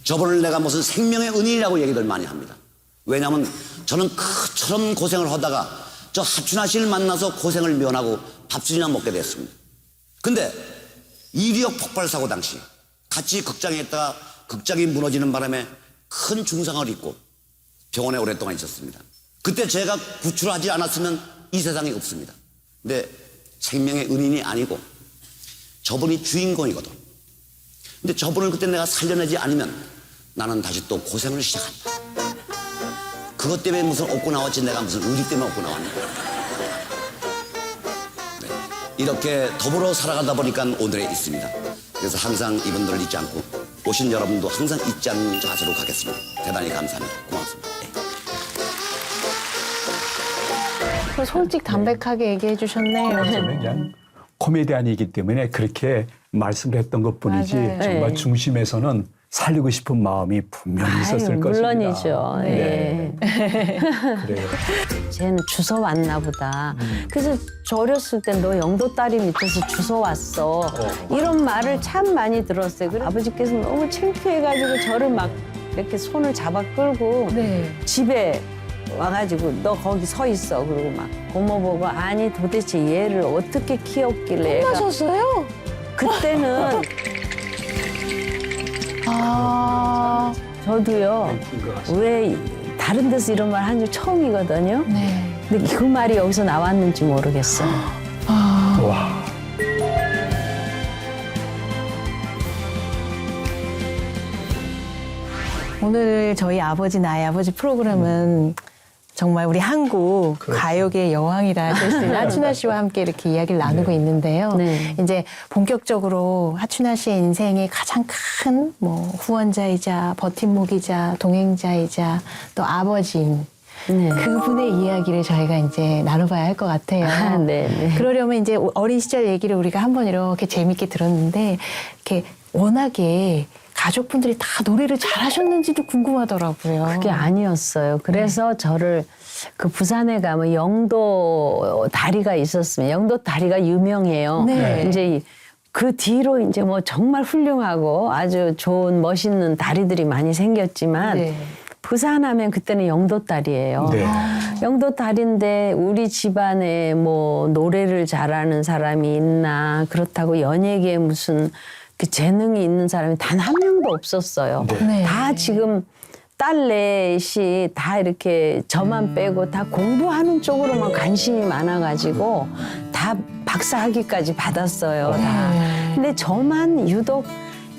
저분을 내가 무슨 생명의 은인이라고 얘기들 많이 합니다. 왜냐하면 저는 그처럼 고생을 하다가 저 하춘아 씨를 만나서 고생을 면하고 밥줄이나 먹게 됐습니다. 근데 이리역 폭발 사고 당시 같이 극장에 있다가 극장이 무너지는 바람에 큰 중상을 입고 병원에 오랫동안 있었습니다. 그때 제가 구출하지 않았으면 이 세상에 없습니다. 근데 생명의 은인이 아니고 저분이 주인공이거든. 근데 저분을 그때 내가 살려내지 않으면 나는 다시 또 고생을 시작한다. 그것 때문에 무슨 얻고 나왔지 내가 무슨 의리 때문에 얻고 나왔냐. 네. 이렇게 더불어 살아가다 보니까 오늘에 있습니다. 그래서 항상 이분들을 잊지 않고 오신 여러분도 항상 잊지 않는 자세로 가겠습니다. 대단히 감사합니다. 고맙습니다. 네. 솔직 담백하게 얘기해 주셨네요. 저는 그냥 코미디언이기 때문에 그렇게 말씀을 했던 것뿐이지 맞아요. 정말 네. 중심에서는 살리고 싶은 마음이 분명히 있었을 물론이죠. 것입니다. 예. 그래요. 쟤는 주워 왔나 보다. 그래서 저 어렸을 때 너 영도 딸이 밑에서 주워 왔어. 이런 말을 참 많이 들었어요. 그래 아버지께서 너무 창피해가지고 저를 막 이렇게 손을 잡아 끌고 네. 집에 와가지고 너 거기 서 있어. 그리고 막 고모 보고 아니 도대체 얘를 어떻게 키웠길래 얘가 하셨어요? 그때는 아, 저도요. 왜 다른 데서 이런 말 한 줄 처음이거든요. 네. 근데 그 말이 여기서 나왔는지 모르겠어요. 와. 오늘 저희 아버지 나의 아버지 프로그램은 정말 우리 한국 가요계의 여왕이라 할 수 있는 하춘아 씨와 함께 이렇게 이야기를 나누고 있는데요. 네. 이제 본격적으로 하춘아 씨의 인생의 가장 큰 뭐 후원자이자 버팀목이자 동행자이자 또 아버지인 네. 그분의 이야기를 저희가 이제 나눠봐야 할 것 같아요. 아, 네, 네. 그러려면 이제 어린 시절 얘기를 우리가 한번 이렇게 재밌게 들었는데 이렇게 워낙에 가족분들이 다 노래를 잘하셨는지도 궁금하더라고요. 그게 아니었어요. 그래서 저를 그 부산에 가면 영도 다리가 있었으면 영도 다리가 유명해요. 네. 이제 그 뒤로 이제 뭐 정말 훌륭하고 아주 좋은 멋있는 다리들이 많이 생겼지만 네. 부산하면 그때는 영도 다리예요. 네. 영도 다리인데 우리 집안에 뭐 노래를 잘하는 사람이 있나 그렇다고 연예계에 무슨 그 재능이 있는 사람이 단 한 명도 없었어요. 네. 다 지금 딸 넷이 다 이렇게 저만 빼고 다 공부하는 쪽으로만 관심이 많아가지고 다 박사학위까지 받았어요. 다. 근데 저만 유독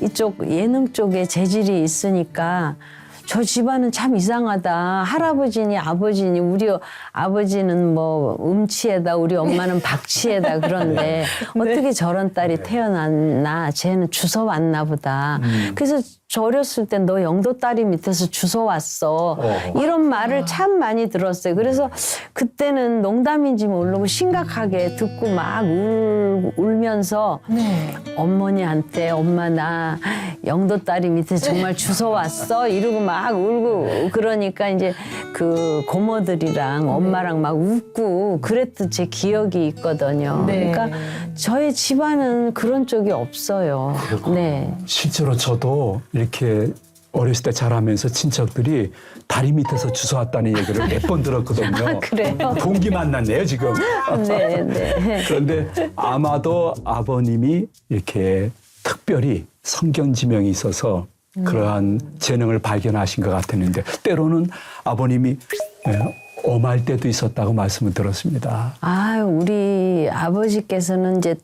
이쪽 예능 쪽에 재질이 있으니까 저 집안은 참 이상하다. 할아버지니 아버지니 우리 아버지는 뭐 음치에다 우리 엄마는 박치에다 그런데 어떻게 저런 딸이 태어났나 쟤는 주워 왔나 보다. 그래서 저 어렸을 때 너 영도 딸이 밑에서 주워 왔어. 이런 말을 참 많이 들었어요. 그래서 그때는 농담인지 모르고 심각하게 듣고 막 울면서 네. 어머니한테 엄마 나 영도 딸이 밑에 정말 주워 왔어 이러고 막 울고 그러니까 이제 그 고모들이랑 엄마랑 막 웃고 그랬던 제 기억이 있거든요. 네. 그러니까 저희 집안은 그런 쪽이 없어요. 네. 실제로 저도 이렇게 어렸을 때 자라면서 친척들이 다리 밑에서 주워왔다는 얘기를 몇 번 들었거든요. 그래요? 동기 만났네요, 지금. 네, 네. 그런데 아마도 아버님이 이렇게 특별히 성경 지명이 있어서 그러한 재능을 발견하신 것 같았는데 때로는 아버님이 엄할 때도 있었다고 말씀을 들었습니다. 아, 우리 아버지께서는 이제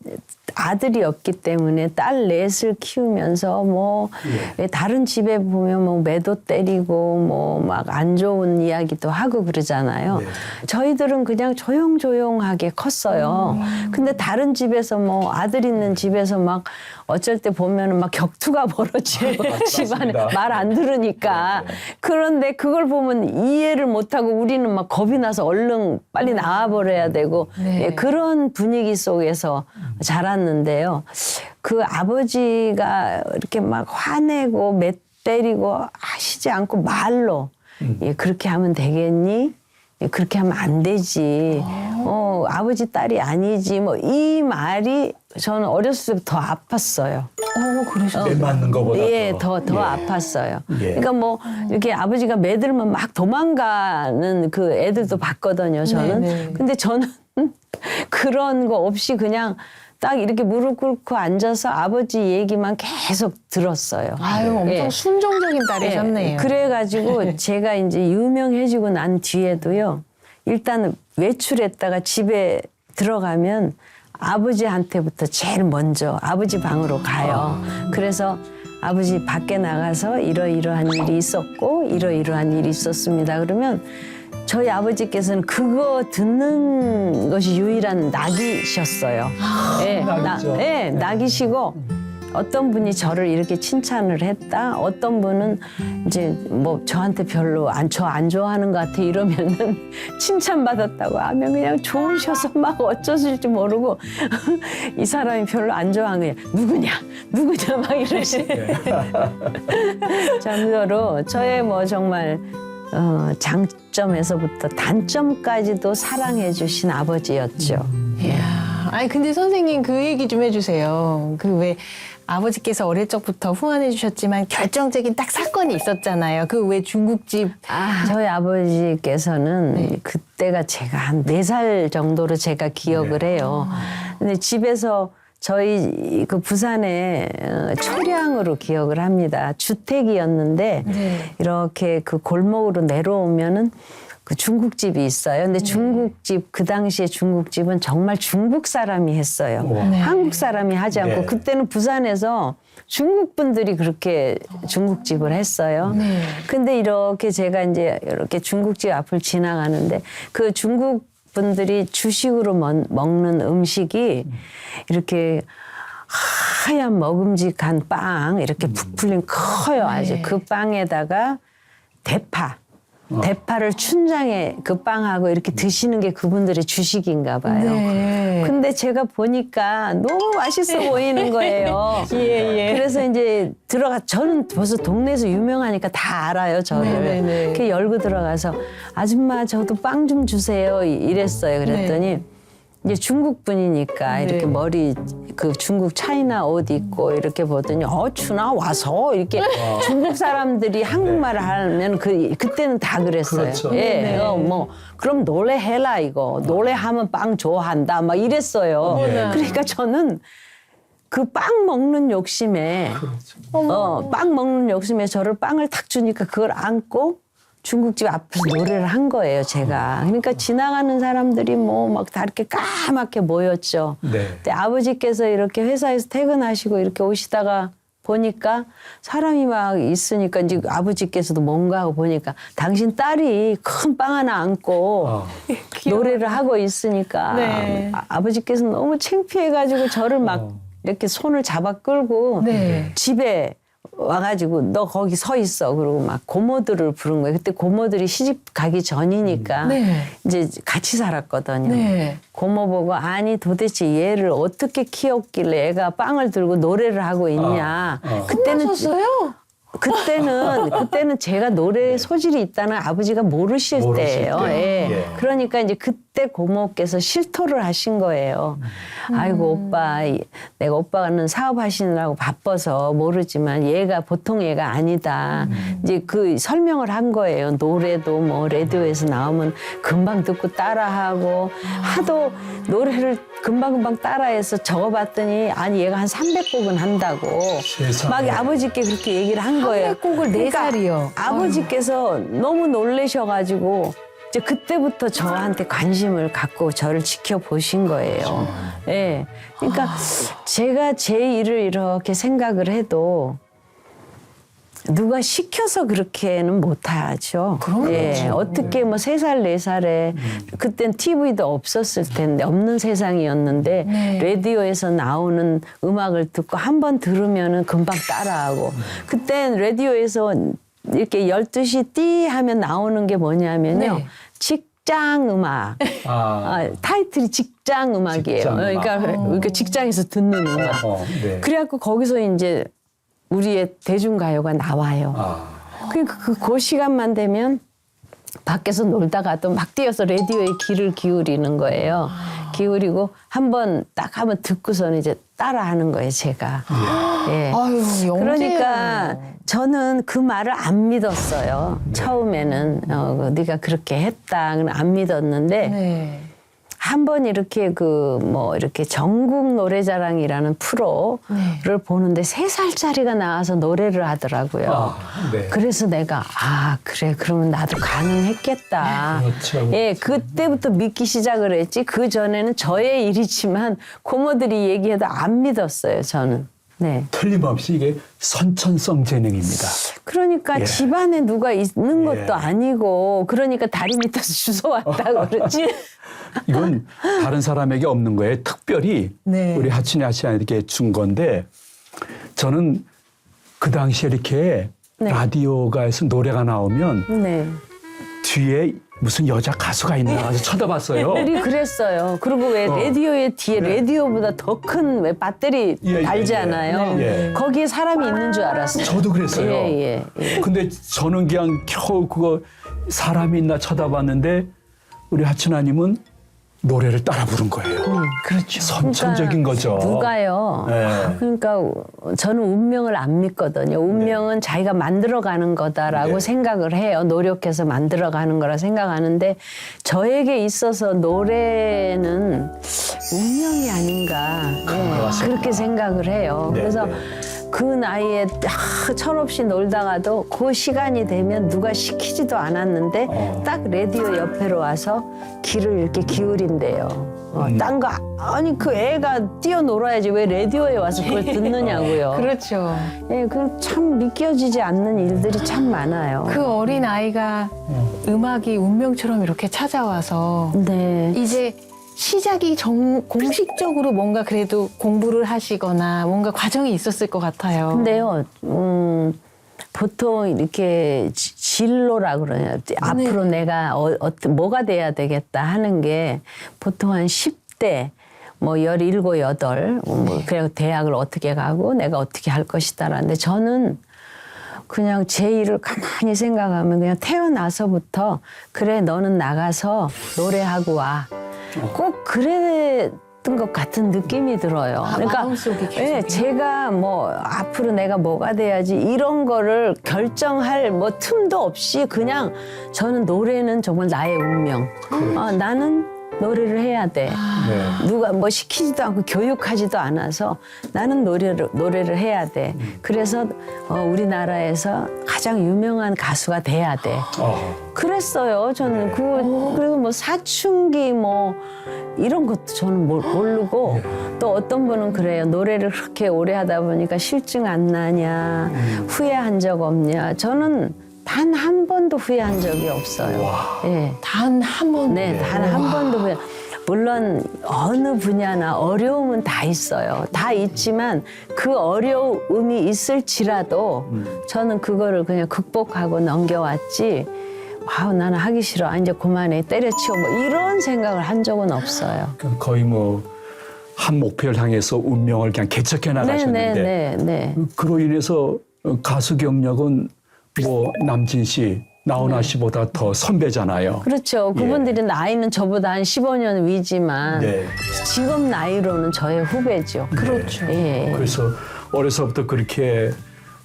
아들이 없기 때문에 딸 넷을 키우면서 뭐 왜 다른 집에 보면 뭐 매도 때리고 뭐 막 안 좋은 이야기도 하고 그러잖아요. 네. 저희들은 그냥 조용조용하게 컸어요. 근데 다른 집에서 뭐 아들 있는 집에서 막 어쩔 때 보면은 막 격투가 벌어지고 집안에 말 안 들으니까. 그런데 그걸 보면 이해를 못하고 우리는 막 겁이 나서 얼른 빨리 나와버려야 되고 예, 그런 분위기 속에서 자랐는데요. 그 아버지가 이렇게 막 화내고 매 때리고 하시지 않고 말로 예, 그렇게 하면 되겠니? 예, 그렇게 하면 안 되지. 아버지 딸이 아니지. 뭐 이 말이 저는 어렸을 때부터 더 아팠어요. 매 맞는 것보다 예, 더 아팠어요. 예. 그러니까 뭐 이렇게 아버지가 매들면 막 도망가는 그 애들도 봤거든요. 저는. 네. 근데 저는 그런 거 없이 그냥 딱 이렇게 무릎 꿇고 앉아서 아버지 얘기만 계속 들었어요. 아유, 엄청 예. 순종적인 딸이셨네요. 그래가지고 제가 이제 유명해지고 난 뒤에도요. 일단 외출했다가 집에 들어가면 아버지한테부터 제일 먼저 아버지 방으로 가요. 그래서 아버지 밖에 나가서 이러이러한 일이 있었고 이러이러한 일이 있었습니다. 그러면 저희 아버지께서는 그거 듣는 것이 유일한 낙이셨어요. 예, 낙이죠. 낙이시고 어떤 분이 저를 이렇게 칭찬을 했다. 어떤 분은 이제 뭐 저한테 별로 안 좋아하는 것 같아 이러면은 칭찬받았다고 하면 그냥 좋으셔서 막 어쩌실지 모르고 이 사람이 별로 안 좋아하는 거야. 누구냐 막 이러시네. 정도로 저의 뭐 정말 장점에서부터 단점까지도 사랑해 주신 아버지였죠. 이야, 아니 근데 선생님 그 얘기 좀 해주세요. 그 왜 아버지께서 어릴 적부터 후원해 주셨지만 결정적인 딱 사건이 있었잖아요. 그 왜 중국집 저희 아버지께서는 네. 그때가 제가 한 4살 정도로 제가 기억을 해요. 근데 집에서 저희 그 부산에 초량으로 기억을 합니다. 주택이었는데 네. 이렇게 그 골목으로 내려오면은 그 중국집이 있어요. 근데 중국집, 그 당시에 중국집은 정말 중국 사람이 했어요. 네. 한국 사람이 하지 않고 네. 그때는 부산에서 중국 분들이 그렇게 중국집을 했어요. 네. 근데 이렇게 제가 이제 이렇게 중국집 앞을 지나가는데 그 중국 분들이 주식으로 먹는 음식이 이렇게 하얀 먹음직한 빵 이렇게 부풀린 커요. 아주 그 빵에다가 대파를 춘장에 그 빵하고 이렇게 드시는 게 그분들의 주식인가 봐요. 네. 근데 제가 보니까 너무 맛있어 보이는 거예요. 예. 그래서 이제 저는 벌써 동네에서 유명하니까 다 알아요, 저를. 네네네. 이렇게 열고 들어가서 아줌마 저도 빵 좀 주세요 이랬어요. 그랬더니 이제 중국 분이니까 이렇게 머리 그 중국 차이나 옷 입고 이렇게 보더니 주나 와서 이렇게 중국 사람들이 한국말을 하면 그때는 다 그랬어요. 그렇죠. 예, 뭐 그럼 노래해라 이거 노래하면 빵 좋아한다 막 이랬어요. 그러니까 저는 그 빵 먹는 욕심에 빵 먹는 욕심에 저를 빵을 탁 주니까 그걸 안고 중국집 앞에서 노래를 한 거예요, 제가. 그러니까 지나가는 사람들이 뭐 막 다 이렇게 까맣게 모였죠. 네. 근데 아버지께서 이렇게 회사에서 퇴근하시고 이렇게 오시다가 보니까 사람이 막 있으니까 이제 아버지께서도 뭔가 하고 보니까 당신 딸이 큰 빵 하나 안고 노래를 하고 있으니까 네. 아버지께서 너무 창피해가지고 저를 막 이렇게 손을 잡아 끌고 네. 집에 와가지고 너 거기 서 있어. 그러고 막 고모들을 부른 거예요. 그때 고모들이 시집 가기 전이니까 네. 이제 같이 살았거든요. 네. 고모 보고 아니 도대체 얘를 어떻게 키웠길래 애가 빵을 들고 노래를 하고 있냐. 혼나셨어요? 그때는 제가 노래 소질이 있다는 아버지가 모르실 때예요. 때. 예. 예. 그러니까 이제 그때 고모께서 실토를 하신 거예요. 아이고 오빠, 내가 오빠는 사업하시느라고 바빠서 모르지만 얘가 보통 얘가 아니다. 이제 그 설명을 한 거예요. 노래도 뭐 라디오에서 나오면 금방 듣고 따라하고 하도 노래를 금방금방 따라해서 적어봤더니 아니 얘가 한 300곡은 한다고 세상에. 막 아버지께 그렇게 얘기를 한 거예요. 300곡을 4살이요. 아버지께서 너무 놀라셔가지고 이제 그때부터 저한테 관심을 갖고 저를 지켜보신 거예요. 예. 그러니까 제가 제 일을 이렇게 생각을 해도 누가 시켜서 그렇게는 못하죠. 예, 어떻게 뭐 3살, 4살에 그땐 TV도 없었을 텐데 없는 세상이었는데 네. 라디오에서 나오는 음악을 듣고 한 번 들으면은 금방 따라하고 그땐 라디오에서 이렇게 12시 띠 하면 나오는 게 뭐냐면요. 네. 직장 음악. 타이틀이 직장 음악이에요. 직장 음악. 그러니까 직장에서 듣는 음악. 네. 그래갖고 거기서 이제 우리의 대중가요가 나와요. 그러니까 그 시간만 되면 밖에서 놀다가도 막 뛰어서 라디오에 귀를 기울이는 거예요. 기울이고 한번 듣고서는 이제 따라하는 거예요, 제가. 예. 아유, 영재예요. 그러니까 저는 그 말을 안 믿었어요. 처음에는 네가 그렇게 했다. 안 믿었는데 네. 한 번 이렇게 이렇게 전국 노래자랑이라는 프로를 보는데 3살짜리가 나와서 노래를 하더라고요. 네. 그래서 내가 그래 그러면 나도 가능했겠다. 그렇죠. 예, 그때부터 믿기 시작을 했지. 그 전에는 저의 일이지만 고모들이 얘기해도 안 믿었어요. 저는. 네. 틀림없이 이게 선천성 재능입니다. 그러니까 예. 집안에 누가 있는 것도 예. 아니고 그러니까 다리 밑에서 주워왔다고 그러지. 이건 다른 사람에게 없는 거예요. 특별히 네. 우리 하춘이 씨한테 준 건데 저는 그 당시에 이렇게 네. 라디오가 해서 노래가 나오면 네. 뒤에 무슨 여자 가수가 있나 해서 쳐다봤어요. 우리 그랬어요. 그리고 왜 라디오의 뒤에 라디오보다 더 큰 왜 배터리 예, 달잖아요. 예. 거기에 사람이 있는 줄 알았어요. 저도 그랬어요. 예. 근데 저는 그냥 겨우 그거 사람이 있나 쳐다봤는데 우리 하춘아님은 노래를 따라 부른 거예요. 그렇죠. 선천적인 거죠. 누가요? 네. 그러니까 저는 운명을 안 믿거든요. 운명은 자기가 만들어가는 거다라고 네. 생각을 해요. 노력해서 만들어가는 거라 생각하는데 저에게 있어서 노래는 운명이 아닌가 그렇게 생각을 해요. 네, 그래서 네. 그 나이에 철없이 놀다가도 그 시간이 되면 누가 시키지도 않았는데 딱 라디오 옆에로 와서 귀를 이렇게 기울인대요. 딴 거 아니 그 애가 뛰어놀아야지 왜 라디오에 와서 그걸 듣느냐고요. 그렇죠. 예, 그 참 믿겨지지 않는 일들이 참 많아요. 그 어린 아이가 음악이 운명처럼 이렇게 찾아와서 네. 이제 시작이 공식적으로 뭔가 그래도 공부를 하시거나 뭔가 과정이 있었을 것 같아요. 근데요, 보통 이렇게 진로라 그러냐. 앞으로 내가 뭐가 돼야 되겠다 하는 게 보통 한 10대, 뭐 17, 8, 그리고 대학을 어떻게 가고 내가 어떻게 할 것이다라는데 저는 그냥 제 일을 가만히 생각하면 그냥 태어나서부터 그래 너는 나가서 노래하고 와. 꼭 그랬던 것 같은 느낌이 들어요. 그러니까 마음속에 계속. 예, 제가 뭐 앞으로 내가 뭐가 돼야지 이런 거를 결정할 뭐 틈도 없이 그냥 저는 노래는 정말 나의 운명. 나는 노래를 해야 돼. 네. 누가 뭐 시키지도 않고 교육하지도 않아서 나는 노래를 해야 돼. 그래서 우리나라에서 가장 유명한 가수가 돼야 돼. 그랬어요. 저는 그리고 뭐 사춘기 뭐 이런 것도 저는 모르고 또 어떤 분은 그래요. 노래를 그렇게 오래 하다 보니까 실증 안 나냐, 후회한 적 없냐. 저는 단 한 번도 후회한 적이 없어요. 예. 단 한 번. 네, 단 한 번도 후회. 물론 어느 분야나 어려움은 다 있어요. 다 있지만 그 어려움이 있을지라도 저는 그거를 그냥 극복하고 넘겨왔지. 나는 하기 싫어. 이제 그만해. 때려치워. 뭐 이런 생각을 한 적은 없어요. 거의 뭐 한 목표를 향해서 운명을 그냥 개척해 나가셨는데 네. 그로 인해서 가수 경력은 뭐 남진 씨, 나훈아 씨보다 더 선배잖아요. 그렇죠. 그분들이 나이는 저보다 한 15년 위지만 네. 지금 나이로는 저의 후배죠. 그렇죠. 예. 그래서 어려서부터 그렇게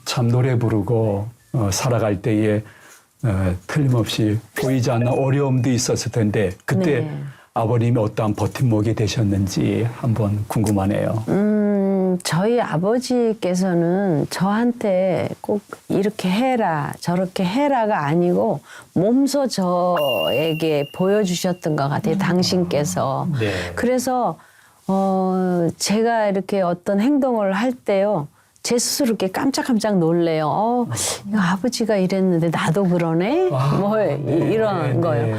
참 노래 부르고 살아갈 때에 틀림없이 보이지 않는 어려움도 있었을 텐데 그때 네. 아버님이 어떠한 버팀목이 되셨는지 한번 궁금하네요. 저희 아버지께서는 저한테 꼭 이렇게 해라, 저렇게 해라가 아니고 몸소 저에게 보여주셨던 것 같아요. 당신께서. 네. 그래서 제가 이렇게 어떤 행동을 할 때요. 제 스스로 이렇게 깜짝깜짝 놀래요. 이거 아버지가 이랬는데 나도 그러네? 이런 거요.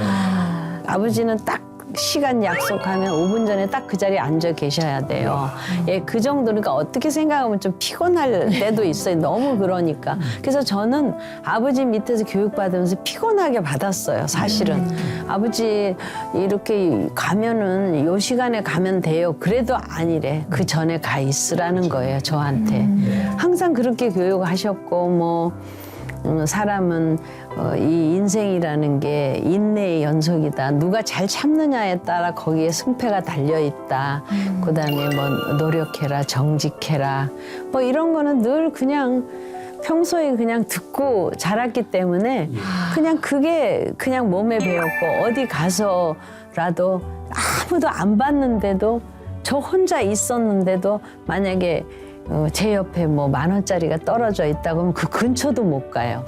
아버지는 딱 시간 약속하면 5분 전에 딱 그 자리에 앉아 계셔야 돼요. 예, 그 정도니까 어떻게 생각하면 좀 피곤할 때도 있어요. 너무 그러니까. 그래서 저는 아버지 밑에서 교육받으면서 피곤하게 받았어요. 사실은. 아버지 이렇게 가면은 요 시간에 가면 돼요. 그래도 아니래. 그 전에 가 있으라는 거예요. 저한테. 항상 그렇게 교육하셨고 뭐 사람은 이 인생이라는 게 인내의 연속이다. 누가 잘 참느냐에 따라 거기에 승패가 달려있다. 그다음에 뭐 노력해라, 정직해라. 뭐 이런 거는 늘 그냥 평소에 그냥 듣고 자랐기 때문에 그냥 그게 그냥 몸에 배웠고 어디 가서라도 아무도 안 봤는데도 저 혼자 있었는데도 만약에 제 옆에 뭐 10,000원짜리가 떨어져 있다고 하면 그 근처도 못 가요.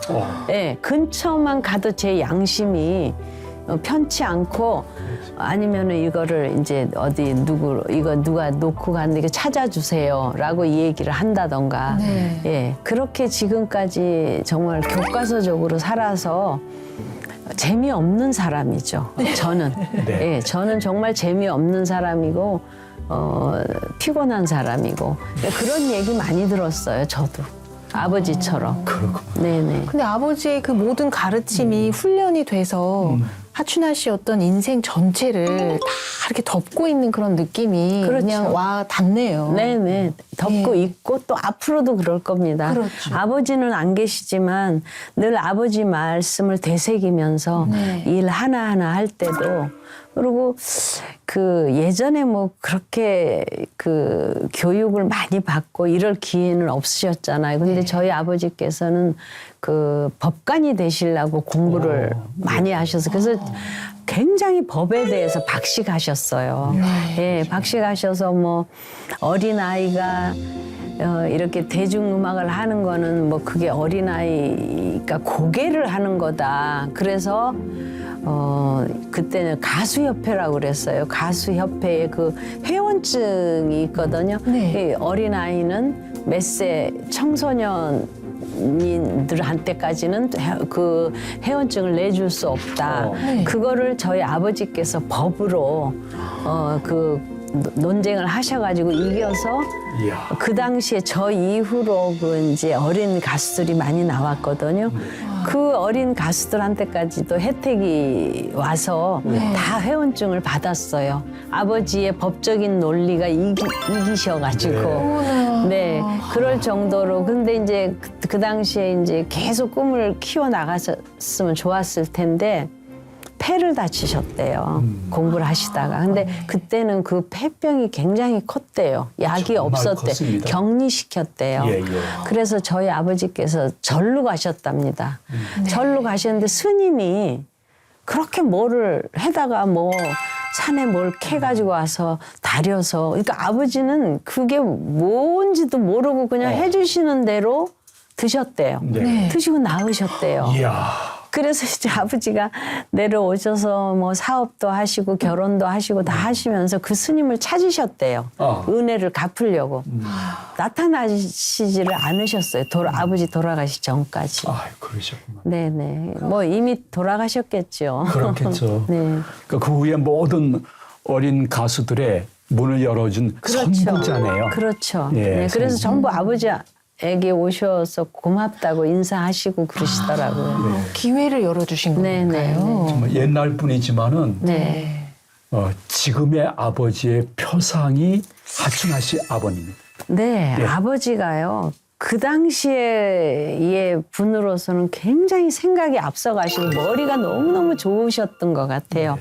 예, 근처만 가도 제 양심이 편치 않고 아니면은 이거를 이제 어디 이거 누가 놓고 갔는데 이거 찾아주세요라고 이 얘기를 한다던가. 네. 예, 그렇게 지금까지 정말 교과서적으로 살아서 재미없는 사람이죠. 저는. 네. 예, 저는 정말 재미없는 사람이고 피곤한 사람이고 그런 얘기 많이 들었어요. 저도 아버지처럼. 그렇구나. 네네. 근데 아버지의 그 모든 가르침이 훈련이 돼서 하춘아 씨 어떤 인생 전체를 다 이렇게 덮고 있는 그런 느낌이 그렇죠. 그냥 와 닿네요. 네네. 덮고 있고 또 앞으로도 그럴 겁니다. 그렇죠. 아버지는 안 계시지만 늘 아버지 말씀을 되새기면서 일 하나하나 할 때도 그리고 그 예전에 뭐 그렇게 그 교육을 많이 받고 이럴 기회는 없으셨잖아요. 근데 저희 아버지께서는 그 법관이 되시려고 공부를 많이 하셔서 그래서 굉장히 법에 대해서 박식하셨어요. 예, 박식하셔서 뭐 어린아이가 이렇게 대중음악을 하는 거는 뭐 그게 어린아이가 고개를 하는 거다. 그래서 그때는 가수협회라고 그랬어요. 가수협회에 그 회원증이 있거든요. 네. 이 어린아이는 몇 세 청소년들한테까지는 그 회원증을 내줄 수 없다. 그거를 저희 아버지께서 법으로 그 논쟁을 하셔가지고 이겨서 이야. 그 당시에 저 이후로 그 이제 어린 가수들이 많이 나왔거든요. 그 어린 가수들한테까지도 혜택이 와서 다 회원증을 받았어요. 아버지의 법적인 논리가 이기셔가지고. 네. 그럴 정도로. 근데 이제 그 당시에 이제 계속 꿈을 키워 나갔으면 좋았을 텐데 폐를 다치셨대요. 공부를 하시다가. 근데 그때는 그 폐병이 굉장히 컸대요. 약이 정말 없었대. 컸습니다. 격리시켰대요. 예, 예. 그래서 저희 아버지께서 절로 가셨답니다. 절로 가셨는데 스님이 그렇게 뭐를 해다가 뭐 산에 뭘 캐가지고 와서 다려서 그러니까 아버지는 그게 뭔지도 모르고 그냥 해주시는 대로 드셨대요. 네. 드시고 나으셨대요. 이야. 그래서 이제 아버지가 내려오셔서 뭐 사업도 하시고 결혼도 하시고 다 하시면서 그 스님을 찾으셨대요. 은혜를 갚으려고. 나타나시지를 않으셨어요. 아버지 돌아가시 전까지. 아, 그러셨구나. 네네. 뭐 이미 돌아가셨겠죠. 그렇겠죠. 네. 그 후에 모든 어린 가수들의 문을 열어준 선구자네요. 그렇죠. 예, 네, 그래서 선구. 전부 아버지에게 오셔서 고맙다고 인사하시고 그러시더라고요. 기회를 열어주신 네, 거니까요. 정말 옛날 분이지만은 네. 지금의 아버지의 표상이 하춘아 씨 아버님입니다. 네, 예. 아버지가요. 그 당시의 분으로서는 굉장히 생각이 앞서가시고 머리가 너무너무 좋으셨던 것 같아요.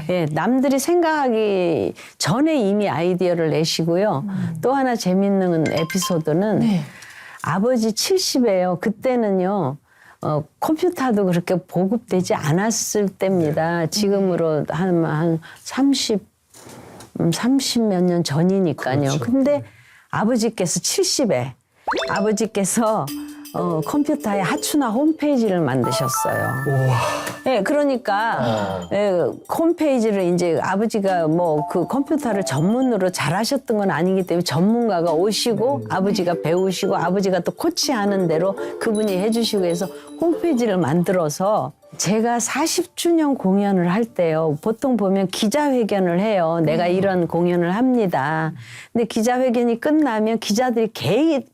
예, 남들이 생각하기 전에 이미 아이디어를 내시고요. 또 하나 재밌는 에피소드는 아버지 70이에요. 그때는요. 컴퓨터도 그렇게 보급되지 않았을 때입니다. 지금으로 한 30몇 년 전이니까요. 그렇죠. 근데 아버지께서 70에 아버지께서 컴퓨터에 하추나 홈페이지를 만드셨어요. 예, 그러니까 홈페이지를 이제 아버지가 뭐 그 컴퓨터를 전문으로 잘하셨던 건 아니기 때문에 전문가가 오시고 아버지가 배우시고 아버지가 또 코치하는 대로 그분이 해주시고 해서 홈페이지를 만들어서 제가 40주년 공연을 할 때요. 보통 보면 기자회견을 해요. 내가 이런 공연을 합니다. 근데 기자회견이 끝나면 기자들이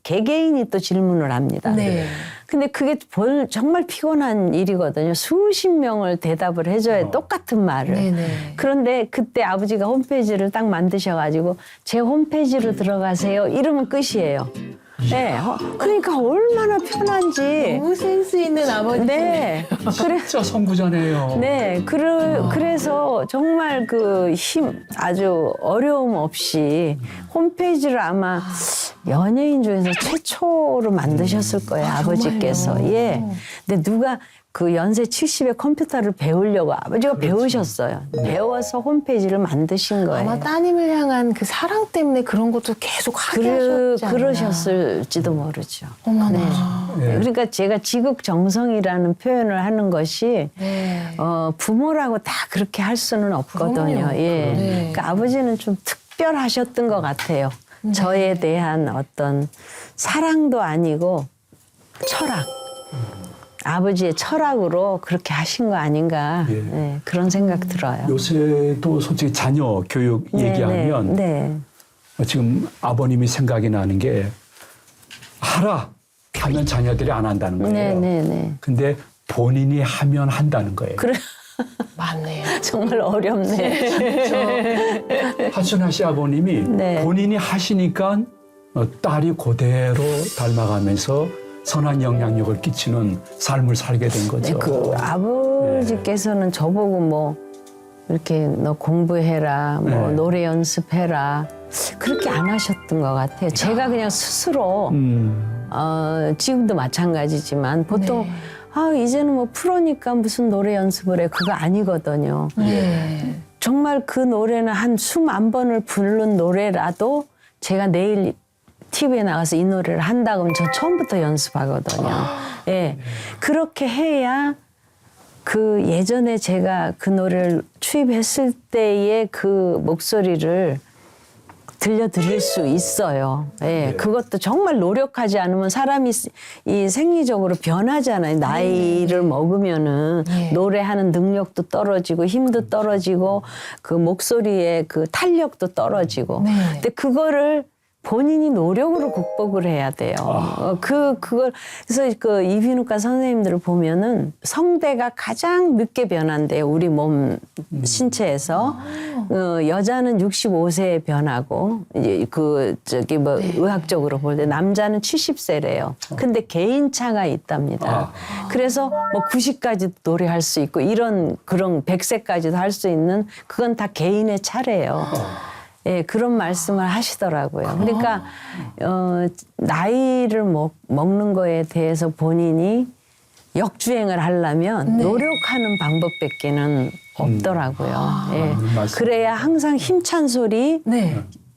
개개인이 또 질문을 합니다. 네. 근데 그게 정말 피곤한 일이거든요. 수십 명을 대답을 해줘야 똑같은 말을. 네네. 그런데 그때 아버지가 홈페이지를 딱 만드셔가지고 제 홈페이지로 들어가세요. 이러면 끝이에요. 네. 그러니까 얼마나 편한지. 너무 센스 있는 아버지. 네. 진짜 선구자네요. 네, 그래서 정말 그 아주 어려움 없이 홈페이지를 아마 연예인 중에서 최초로 만드셨을 거예요, 아버지께서. 정말요? 예. 근데 누가 그 연세 70에 컴퓨터를 배우려고 아버지가 배우셨어요. 배워서 홈페이지를 만드신 거예요. 아마 따님을 향한 그 사랑 때문에 그런 것도 계속 하게 하셨지 않나. 그러셨을지도 모르죠. 어머나. 네. 그러니까 제가 지극정성이라는 표현을 하는 것이 네. 부모라고 다 그렇게 할 수는 없거든요. 그럼요. 예. 네. 그러니까 아버지는 좀 특별하셨던 것 같아요. 저에 대한 어떤 사랑도 아니고 철학. 아버지의 철학으로 그렇게 하신 거 아닌가. 예. 네, 그런 생각 들어요. 요새도 솔직히 자녀 교육 얘기하면 네. 지금 아버님이 생각이 나는 게 하라 하면 자녀들이 안 한다는 거예요. 네. 근데 본인이 하면 한다는 거예요. 맞네요. 정말 어렵네. 하춘하 씨 아버님이 네. 본인이 하시니까 딸이 그대로 닮아가면서 선한 영향력을 끼치는 삶을 살게 된 거죠. 네, 그 아버지께서는 저보고 뭐 이렇게 너 공부해라, 뭐 네. 노래 연습해라 그렇게 안 하셨던 것 같아요. 제가 그냥 스스로 지금도 마찬가지지만 보통 이제는 뭐 프로니까 무슨 노래 연습을 해 그거 아니거든요. 네. 정말 그 노래는 한 수만 번을 부른 노래라도 제가 내일 TV에 나가서 이 노래를 한다 그러면 저 처음부터 연습하거든요. 예. 그렇게 해야 그 예전에 제가 그 노래를 추입했을 때의 그 목소리를 들려드릴 수 있어요. 예. 그것도 정말 노력하지 않으면 사람이 이 생리적으로 변하잖아요. 나이를 먹으면은 노래하는 능력도 떨어지고 힘도 떨어지고 그 목소리의 그 탄력도 떨어지고. 근데 그거를 본인이 노력으로 극복을 해야 돼요. 그걸 그래서 그 이비인후과 선생님들을 보면은 성대가 가장 늦게 변한대요. 우리 몸 신체에서 여자는 65세에 변하고 이제 의학적으로 볼 때 남자는 70세래요. 근데 개인차가 있답니다. 그래서 뭐 90까지도 노래할 수 있고 그런 100세까지도 할 수 있는 그건 다 개인의 차례예요. 예, 그런 말씀을 하시더라고요. 그러니까, 나이를 먹는 거에 대해서 본인이 역주행을 하려면 노력하는 방법밖에는 없더라고요. 예. 그래야 항상 힘찬 소리,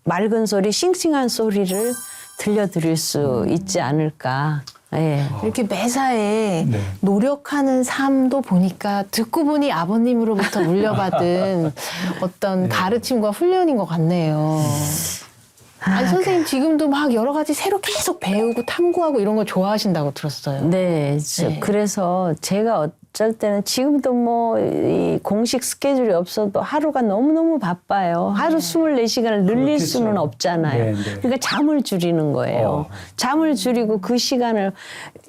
맑은 소리, 싱싱한 소리를 들려드릴 수 있지 않을까. 예. 이렇게 매사에 노력하는 삶도 보니까 듣고 보니 아버님으로부터 물려받은 어떤 가르침과 훈련인 것 같네요. 아니, 선생님 지금도 막 여러 가지 새로 계속 배우고 탐구하고 이런 거 좋아하신다고 들었어요. 네. 그래서 제가 어쩔 때는 지금도 뭐 이 공식 스케줄이 없어도 하루가 너무너무 바빠요. 하루 24시간을 늘릴 그렇겠죠. 수는 없잖아요. 그러니까 잠을 줄이는 거예요. 잠을 줄이고 그 시간을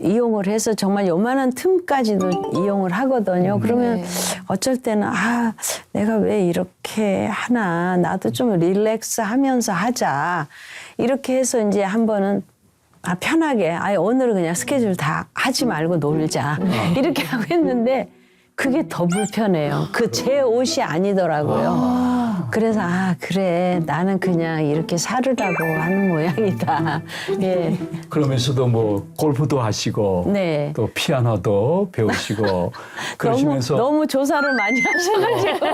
이용을 해서 정말 요만한 틈까지도 이용을 하거든요. 그러면 어쩔 때는 내가 왜 이렇게 하나 나도 좀 릴렉스 하면서 하자. 이렇게 해서 이제 한 번은 편하게 아예 오늘은 그냥 스케줄 다 하지 말고 놀자 이렇게 하고 했는데 그게 더 불편해요. 그 제 옷이 아니더라고요. 그래서 그래 나는 그냥 이렇게 살으라고 하는 모양이다. 예. 그러면서도 뭐 골프도 하시고 네. 또 피아노도 배우시고 그러시면서 너무 조사를 많이 하셔가지고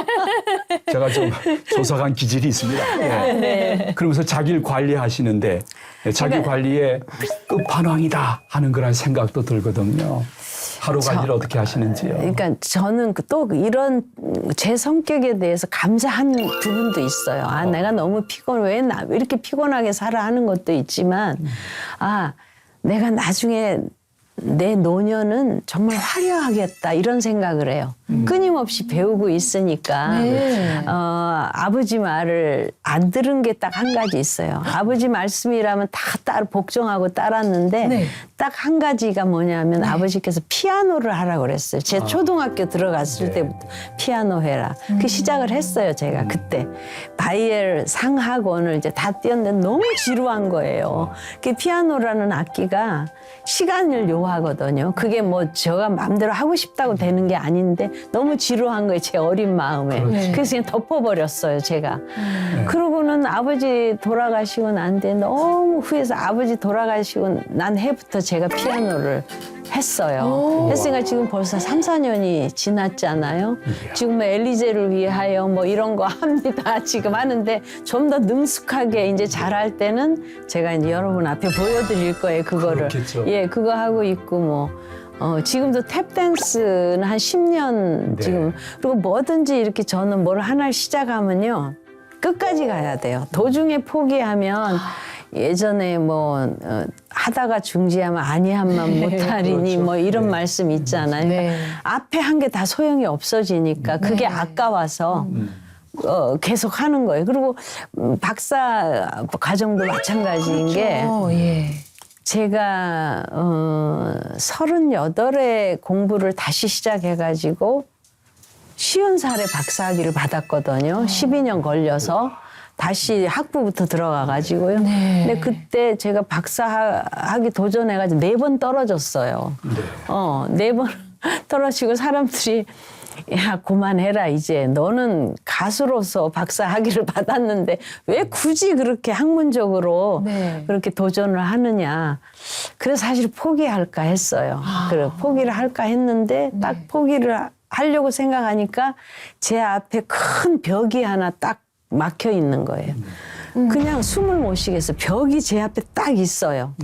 제가 좀 조사관 기질이 있습니다. 예. 그러면서 자기를 관리하시는데 자기 관리의 끝판왕이다 하는 그런 생각도 들거든요. 하루 관리를 어떻게 하시는지요? 그러니까 저는 또 이런 제 성격에 대해서 감사한 부분도 있어요. 내가 너무 왜 이렇게 피곤하게 살아 하는 것도 있지만, 내가 나중에 내 노년은 정말 화려하겠다 이런 생각을 해요. 끊임없이 배우고 있으니까 아버지 말을 안 들은 게 딱 한 가지 있어요. 아버지 말씀이라면 다 복종하고 따랐는데 딱 한 가지가 뭐냐면 아버지께서 피아노를 하라고 그랬어요. 제 초등학교 들어갔을 때부터 피아노 해라. 그 시작을 했어요. 제가 그때 바이엘 상학원을 이제 다 뛰었는데 너무 지루한 거예요. 그 피아노라는 악기가 시간을 요하거든요. 그게 뭐 제가 마음대로 하고 싶다고 되는 게 아닌데 너무 지루한 거예요. 제 어린 마음에. 그래서 그냥 덮어버렸어요. 제가. 그러고는 아버지 돌아가시고 난 뒤에 너무 후회해서 아버지 돌아가시고 난 해부터 제가 피아노를 했어요. 했으니까 지금 벌써 3, 4년이 지났잖아요. 지금 뭐 엘리제를 위하여 뭐 이런 거 합니다. 지금 하는데 좀 더 능숙하게 이제 잘할 때는 제가 이제 여러분 앞에 보여드릴 거예요. 그거를. 그렇겠죠. 예, 그거 하고 있고 뭐. 지금도 탭댄스는 한 10년 네. 지금. 그리고 뭐든지 이렇게 저는 뭘 하나 시작하면요. 끝까지 가야 돼요. 도중에 포기하면 예전에 뭐 하다가 중지하면 아니함만 못하리니 그렇죠. 뭐 이런 네. 말씀 있잖아요. 네. 앞에 한 게 다 소용이 없어지니까 그게 아까워서 계속 하는 거예요. 그리고 박사 과정도 마찬가지인 게 예. 제가 38에 공부를 다시 시작해가지고 50살에 박사학위를 받았거든요. 12년 걸려서 다시 학부부터 들어가가지고요. 네. 근데 그때 제가 박사학위 도전해가지고 4번 떨어졌어요. 네 번 떨어지고 사람들이 야, 그만해라, 이제. 너는 가수로서 박사 학위를 받았는데 왜 굳이 그렇게 학문적으로 네. 그렇게 도전을 하느냐. 그래서 사실 포기할까 했어요. 그래, 포기를 할까 했는데 딱 포기를 하려고 생각하니까 제 앞에 큰 벽이 하나 딱 막혀 있는 거예요. 그냥 숨을 못 쉬겠어요. 벽이 제 앞에 딱 있어요.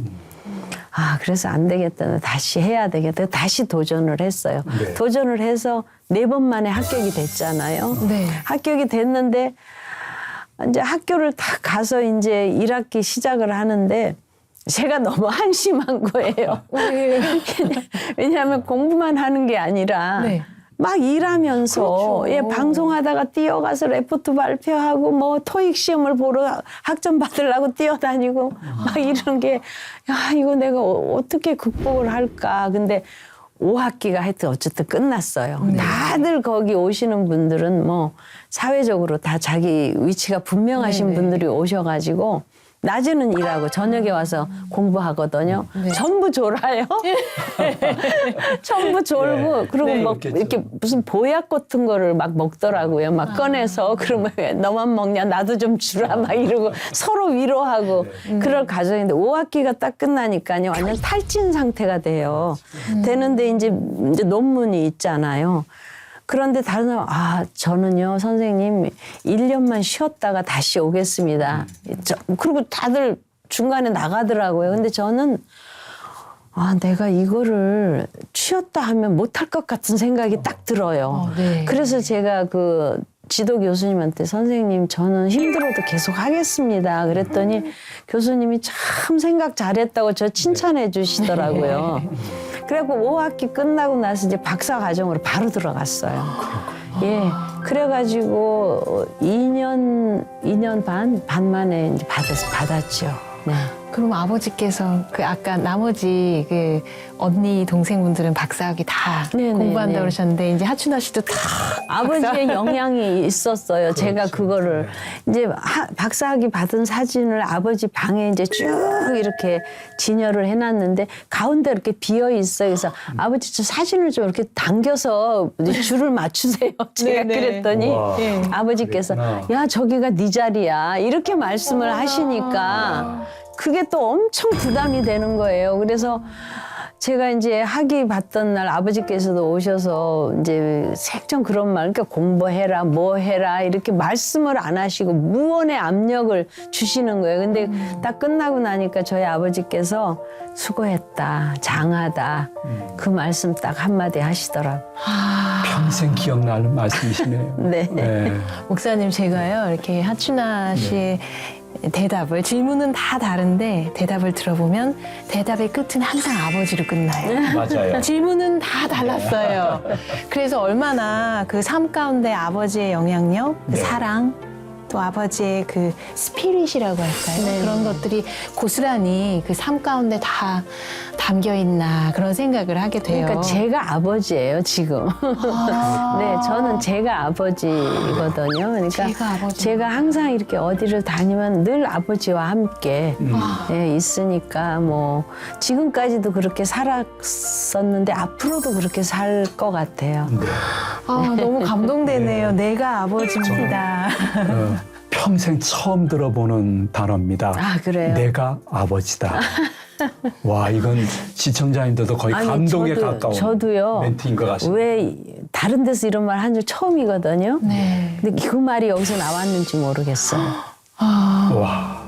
그래서 안 되겠다. 다시 해야 되겠다. 다시 도전을 했어요. 네. 도전을 해서 4번 만에 합격이 됐잖아요. 네. 합격이 됐는데 이제 학교를 딱 가서 이제 1학기 시작을 하는데 제가 너무 한심한 거예요. 왜냐하면 공부만 하는 게 아니라 네. 막 일하면서 그렇죠. 예, 방송하다가 뛰어가서 레포트 발표하고 뭐 토익 시험을 보러 학점 받으려고 뛰어다니고 막 이런 게 야, 이거 내가 어떻게 극복을 할까. 근데 5학기가 하여튼 어쨌든 끝났어요. 다들 거기 오시는 분들은 뭐 사회적으로 다 자기 위치가 분명하신 분들이 오셔가지고 낮에는 일하고 저녁에 와서 공부하거든요. 전부 졸아요. 전부 졸고 그리고 막 그렇겠죠. 이렇게 무슨 보약 같은 거를 막 먹더라고요. 막 꺼내서 그러면 왜 너만 먹냐 나도 좀 주라 막 이러고 서로 위로하고 그럴 과정인데 5학기가 딱 끝나니까요. 완전 탈진 상태가 돼요. 되는데 이제 논문이 있잖아요. 그런데 다른 사람, 저는요, 선생님, 1년만 쉬었다가 다시 오겠습니다. 그리고 다들 중간에 나가더라고요. 근데 저는, 내가 이거를 쉬었다 하면 못할 것 같은 생각이 딱 들어요. 네. 그래서 제가 그 지도 교수님한테 선생님, 저는 힘들어도 계속 하겠습니다. 그랬더니 교수님이 참 생각 잘했다고 저 칭찬해 주시더라고요. 그래갖고 5학기 끝나고 나서 이제 박사 과정으로 바로 들어갔어요. 예. 그래가지고 2년 반 만에 이제 받았죠. 네. 그럼 아버지께서 그 아까 나머지 그 언니 동생분들은 박사학위 다 네네네. 공부한다고 그러셨는데 이제 하춘아 씨도 다 아버지의 영향이 있었어요. 제가 그거를 이제 박사학위 받은 사진을 아버지 방에 이제 쭉 이렇게 진열을 해놨는데 가운데 이렇게 비어 있어요. 그래서 아버지 저 사진을 좀 이렇게 당겨서 줄을 맞추세요. 제가 네네. 그랬더니 우와. 아버지께서 그랬구나. 야 저기가 네 자리야 이렇게 말씀을 하시니까 그게 또 엄청 부담이 되는 거예요. 그래서 제가 이제 학위 받던 날 아버지께서도 오셔서 이제 색정 그런 말, 그러니까 공부해라, 뭐 해라 이렇게 말씀을 안 하시고 무언의 압력을 주시는 거예요. 근데 딱 끝나고 나니까 저희 아버지께서 수고했다, 장하다 그 말씀 딱 한마디 하시더라고요. 평생 기억날 말씀이시네요. 네. 목사님 제가요 이렇게 하춘아 씨의 대답을 질문은 다 다른데 대답을 들어보면 대답의 끝은 항상 아버지로 끝나요. 맞아요. 질문은 다 달랐어요. 그래서 얼마나 그 삶 가운데 아버지의 영향력, 그 네. 사랑, 또 아버지의 그 스피릿이라고 할까요? 그런 것들이 고스란히 그 삶 가운데 다 담겨 있나 그런 생각을 하게 돼요. 그러니까 제가 아버지예요 지금. 네, 저는 제가 아버지거든요. 그러니까 제가 아버지. 제가 항상 이렇게 어디를 다니면 늘 아버지와 함께 네, 있으니까 뭐 지금까지도 그렇게 살았었는데 앞으로도 그렇게 살 것 같아요. 아, 너무 감동되네요. 내가 아버지입니다. 평생 처음 들어보는 단어입니다. 아, 그래요? 내가 아버지다. 와, 이건 시청자님들도 거의 아니, 감동에 가까운 저도요. 멘트인 것 같습니다. 왜 다른 데서 이런 말 한 줄 처음이거든요. 네. 근데 그 말이 여기서 나왔는지 모르겠어요. 와.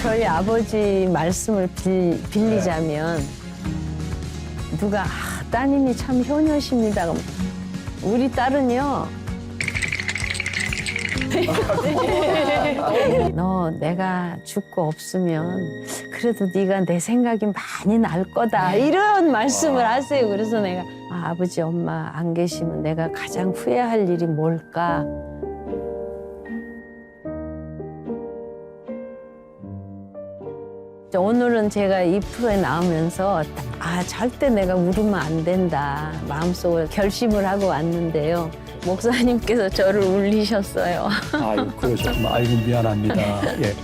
저희 아버지 말씀을 빌리자면 누가 따님이 참 효녀십니다. 그럼 우리 딸은요. 너 내가 죽고 없으면 그래도 네가 내 생각이 많이 날 거다 이런 말씀을 하세요. 그래서 내가 아버지 엄마 안 계시면 내가 가장 후회할 일이 뭘까? 오늘은 제가 이 프로에 나오면서 절대 내가 울으면 안 된다 마음속으로 결심을 하고 왔는데요. 목사님께서 저를 울리셨어요. 아유, 그러셨구나. 아이고, 미안합니다. 예.